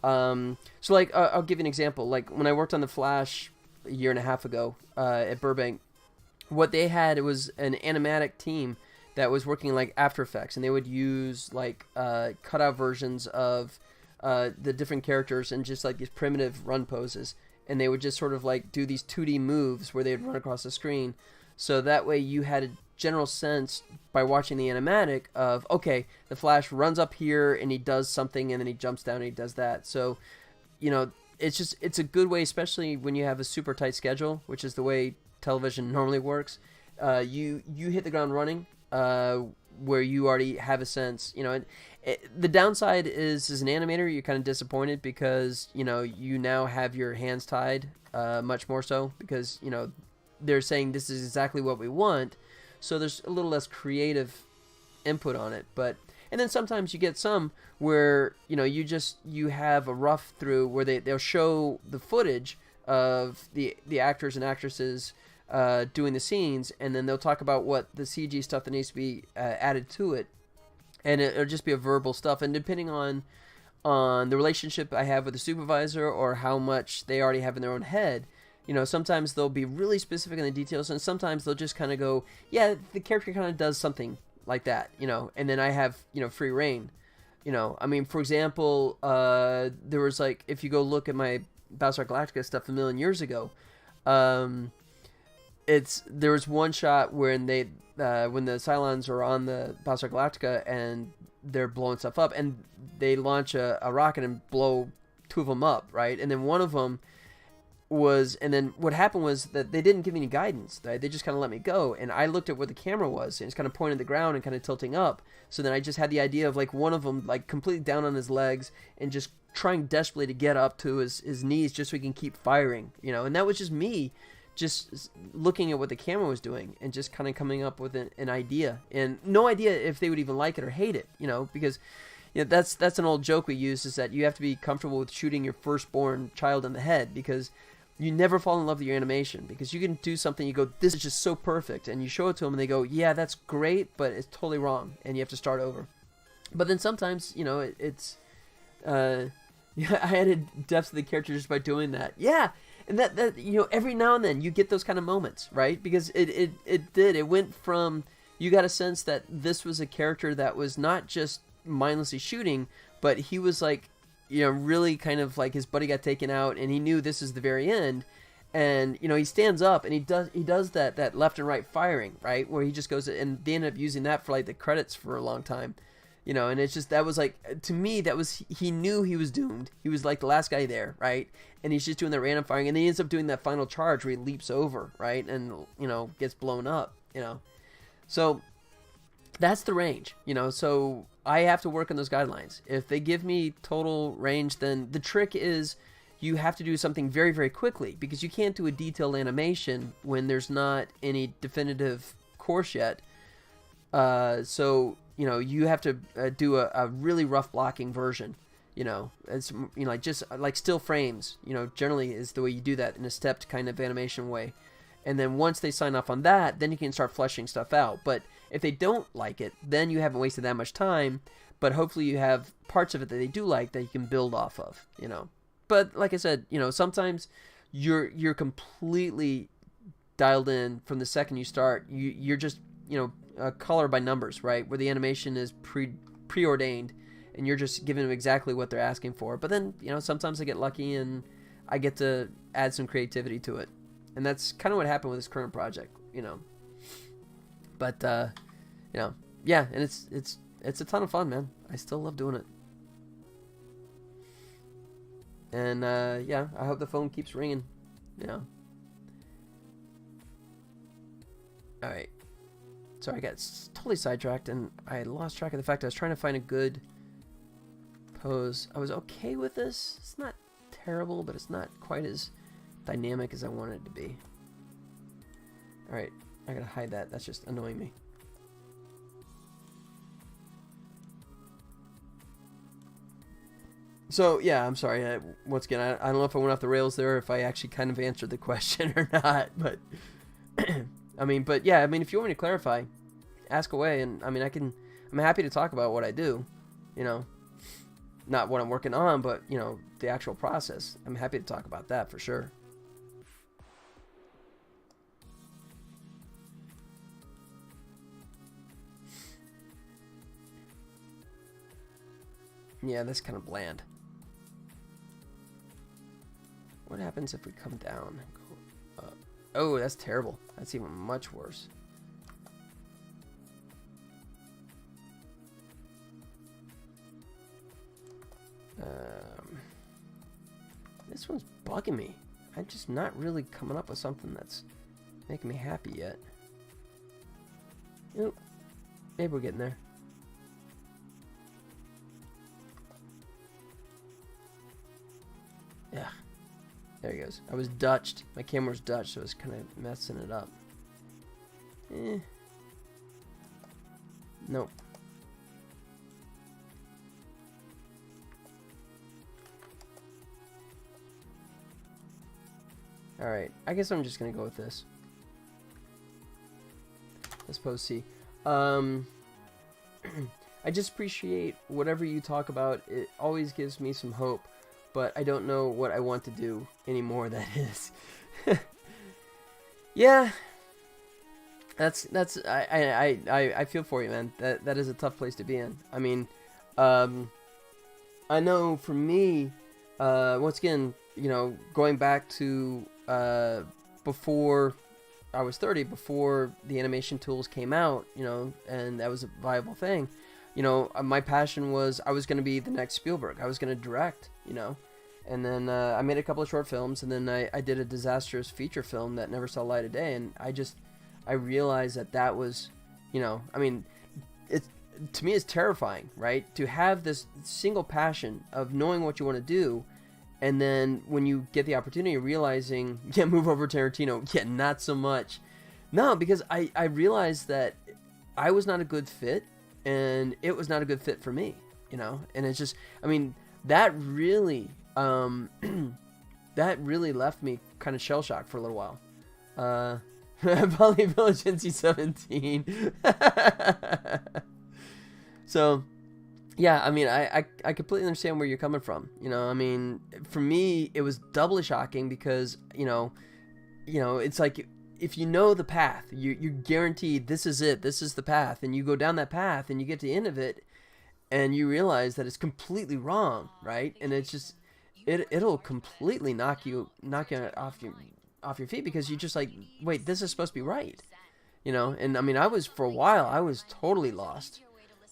So like, I'll give you an example. Like when I worked on The Flash, a year and a half ago at Burbank. What they had, it was an animatic team that was working like After Effects, and they would use like cutout versions of the different characters and just like these primitive run poses, and they would just sort of like do these 2D moves where they'd run across the screen, so that way you had a general sense by watching the animatic of, okay, the Flash runs up here and he does something and then he jumps down and he does that. So, you know, it's a good way, especially when you have a super tight schedule, which is the way television normally works. You hit the ground running, where you already have a sense, you know. The downside is, as an animator, you're kind of disappointed because, you know, you now have your hands tied, much more so, because, you know, they're saying this is exactly what we want, so there's a little less creative input on it. But and then sometimes you get some where, you know, you have a rough through where they'll show the footage of the actors and actresses doing the scenes, and then they'll talk about what the CG stuff that needs to be added to it, and it'll just be a verbal stuff. And depending on the relationship I have with the supervisor or how much they already have in their own head, you know, sometimes they'll be really specific in the details, and sometimes they'll just kind of go, yeah, the character kind of does something like that, you know, and then I have, you know, free reign. You know, I mean, for example, there was like, if you go look at my Battlestar Galactica stuff a million years ago, there was one shot when the Cylons are on the Battlestar Galactica and they're blowing stuff up, and they launch a rocket and blow two of them up, right? And then one of them and then what happened was that they didn't give me any guidance. Right? They just kind of let me go, and I looked at where the camera was, and it's kind of pointing at the ground and kind of tilting up. So then I just had the idea of like one of them like completely down on his legs and just trying desperately to get up to his knees just so he can keep firing, you know. And that was just me just looking at what the camera was doing and just kind of coming up with an idea, and no idea if they would even like it or hate it, you know, because, you know, that's an old joke we use, is that you have to be comfortable with shooting your firstborn child in the head, because you never fall in love with your animation, because you can do something, you go, this is just so perfect, and you show it to them and they go, yeah, that's great, but it's totally wrong, and you have to start over. But then sometimes, you know, yeah, I added depth to the character just by doing that. Yeah, and that you know, every now and then you get those kind of moments, right? Because it went from, you got a sense that this was a character that was not just mindlessly shooting, but he was like, you know, really kind of like his buddy got taken out and he knew this is the very end, and, you know, he stands up and he does that left and right firing, right, where he just goes, and they ended up using that for like the credits for a long time, you know. And it's just, that was like, to me, that was, he knew he was doomed. He was like the last guy there, right? And he's just doing that random firing, and then he ends up doing that final charge where he leaps over, right, and, you know, gets blown up, you know. So that's the range, you know. So I have to work on those guidelines. If they give me total range, then the trick is you have to do something very, very quickly, because you can't do a detailed animation when there's not any definitive course yet. So, you know, you have to do a really rough blocking version, you know. It's, you know, like just like still frames, you know, generally is the way you do that, in a stepped kind of animation way. And then once they sign off on that, then you can start fleshing stuff out. But if they don't like it, then you haven't wasted that much time. But hopefully you have parts of it that they do like that you can build off of, you know. But like I said, you know, sometimes you're completely dialed in from the second you start. You're just, you know, color by numbers, right? Where the animation is preordained, and you're just giving them exactly what they're asking for. But then, you know, sometimes I get lucky and I get to add some creativity to it. And that's kind of what happened with this current project, you know. But, you know, yeah, and it's a ton of fun, man. I still love doing it. And, yeah, I hope the phone keeps ringing, you know. Alright. Sorry, I got totally sidetracked, and I lost track of the fact I was trying to find a good pose. I was okay with this. It's not terrible, but it's not quite as dynamic as I wanted it to be. Alright, I gotta hide that. That's just annoying me. So, yeah, I'm sorry. Once again, I don't know if I went off the rails there, or if I actually kind of answered the question or not, but I mean, but yeah, I mean, if you want me to clarify, ask away, and I mean, I'm happy to talk about what I do, you know, not what I'm working on, but, you know, the actual process. I'm happy to talk about that for sure. Yeah, that's kind of bland. What happens if we come down and go up? Oh, that's terrible. That's even much worse. This one's bugging me. I'm just not really coming up with something that's making me happy yet. Nope. Maybe we're getting there. Yeah. There he goes. I was Dutched. My camera was Dutch, so it was kind of messing it up. Nope. Alright, I guess I'm just gonna go with this. Let's pose C. I just appreciate whatever you talk about. It always gives me some hope, but I don't know what I want to do anymore, that is. Yeah. I feel for you, man. That is a tough place to be in. I mean, I know for me, once again, you know, going back to before I was 30, before the animation tools came out, you know, and that was a viable thing, you know, my passion was I was going to be the next Spielberg. I was going to direct, you know, and then I made a couple of short films, and then I did a disastrous feature film that never saw light of day, and I realized that was, you know, I mean, to me it's terrifying, right? To have this single passion of knowing what you want to do, and then when you get the opportunity, realizing, yeah, move over Tarantino, yeah, not so much. No, because I realized that I was not a good fit, and it was not a good fit for me, you know? And it's just, I mean, that really left me kind of shell-shocked for a little while. Poly Village NC-17. So, yeah, I mean, I completely understand where you're coming from. You know, I mean, for me, it was doubly shocking because, you know, it's like if you know the path, you're guaranteed this is it, this is the path, and you go down that path and you get to the end of it, and you realize that it's completely wrong, right? And it's just, it'll completely knock you off your feet because you're just like, wait, this is supposed to be right, you know? And I mean, for a while, I was totally lost.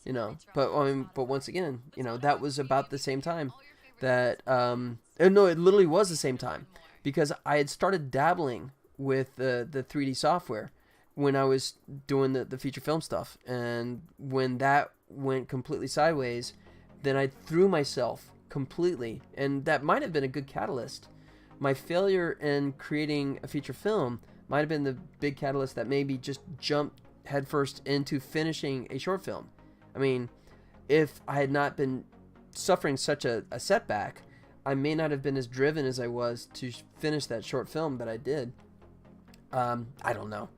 You know, but I mean, but once again, you know, that was about the same time that, no, it literally was the same time because I had started dabbling with the 3D software when I was doing the feature film stuff. And when that went completely sideways, then I threw myself completely. And that might have been a good catalyst. My failure in creating a feature film might have been the big catalyst that maybe just jumped headfirst into finishing a short film. I mean, if I had not been suffering such a setback, I may not have been as driven as I was to finish that short film that I did. I don't know.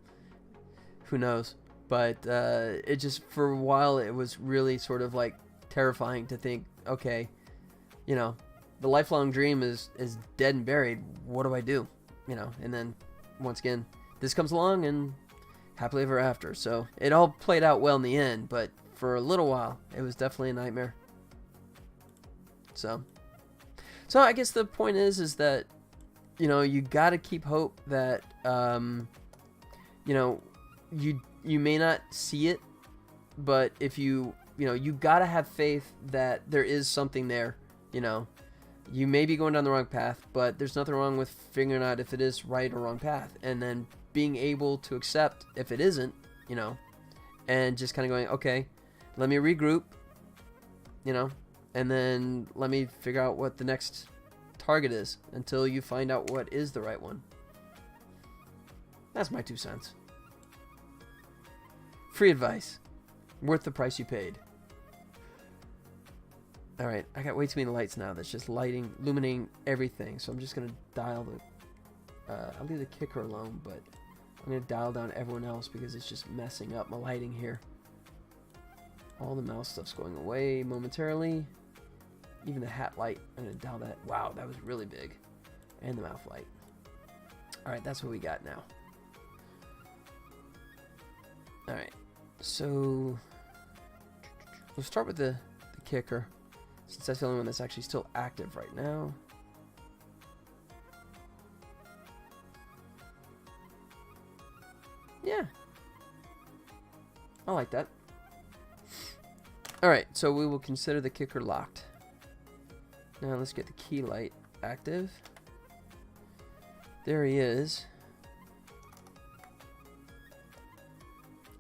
Who knows? But it just, for a while, it was really sort of like terrifying to think, okay, you know, the lifelong dream is dead and buried. What do I do? You know, and then once again, this comes along and happily ever after. So it all played out well in the end, but for a little while, it was definitely a nightmare. So I guess the point is that, you know, you got to keep hope that, you know, you may not see it, but if you got to have faith that there is something there. You know, you may be going down the wrong path, but there's nothing wrong with figuring out if it is right or wrong path, and then being able to accept if it isn't, you know, and just kind of going, okay, let me regroup, you know, and then let me figure out what the next target is until you find out what is the right one. That's my 2 cents. Free advice. Worth the price you paid. Alright, I got way too many lights now that's just illuminating everything, so I'm just going to dial I'll leave the kicker alone, but I'm going to dial down everyone else because it's just messing up my lighting here. All the mouse stuff's going away momentarily. Even the hat light, I'm going to dial that. Wow, that was really big. And the mouth light. Alright, that's what we got now. Alright, so we'll start with the kicker. since that's the only one that's actually still active right now. Yeah. I like that. Alright, so we will consider the kicker locked. Now let's get the key light active. There he is.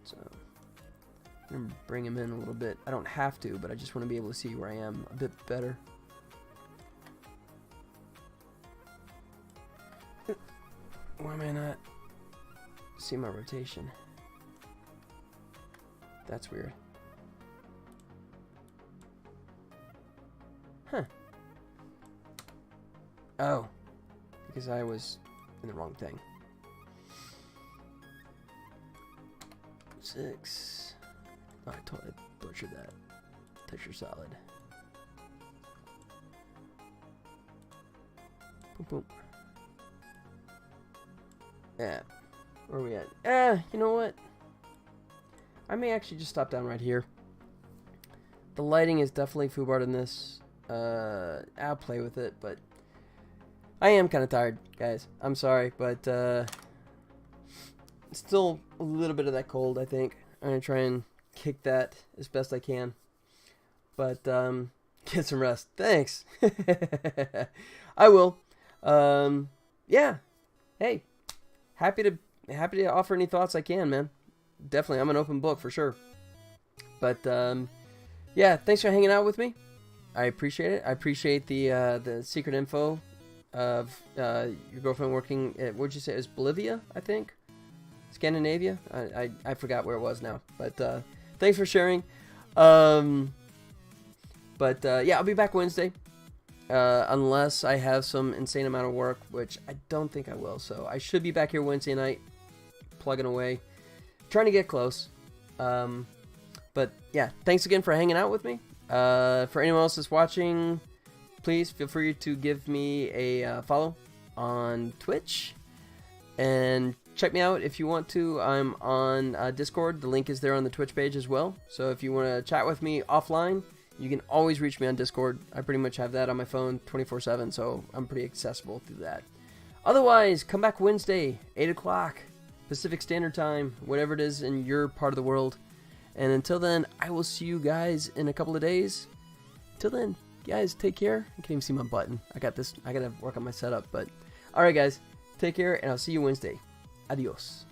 So I'm gonna bring him in a little bit. I don't have to, but I just want to be able to see where I am a bit better. Why am I not see my rotation? That's weird. Huh. Oh. Because I was in the wrong thing. 6. Oh, I totally butchered that. Texture solid. Boom, boom. Yeah. Where are we at? You know what? I may actually just stop down right here. The lighting is definitely FooBart in this. I'll play with it, but I am kind of tired, guys. I'm sorry, but still a little bit of that cold, I think. I'm going to try and kick that as best I can. But get some rest. Thanks. I will. Yeah. Hey. Happy to offer any thoughts I can, man. Definitely, I'm an open book for sure. But yeah, thanks for hanging out with me. I appreciate it. I appreciate the secret info of your girlfriend working at, what'd you say, it was Bolivia, I think? Scandinavia? I forgot where it was now. But thanks for sharing. But yeah, I'll be back Wednesday. Unless I have some insane amount of work, which I don't think I will. So I should be back here Wednesday night, plugging away, trying to get close. But yeah, thanks again for hanging out with me. For anyone else that's watching, please feel free to give me a follow on Twitch. And check me out if you want to. I'm on Discord. The link is there on the Twitch page as well. So if you want to chat with me offline, you can always reach me on Discord. I pretty much have that on my phone 24/7, so I'm pretty accessible through that. Otherwise, come back Wednesday, 8 o'clock, Pacific Standard Time, whatever it is in your part of the world. And until then, I will see you guys in a couple of days. Until then, guys, take care. I can't even see my button. I got this. I got to work on my setup. But all right, guys, take care, and I'll see you Wednesday. Adios.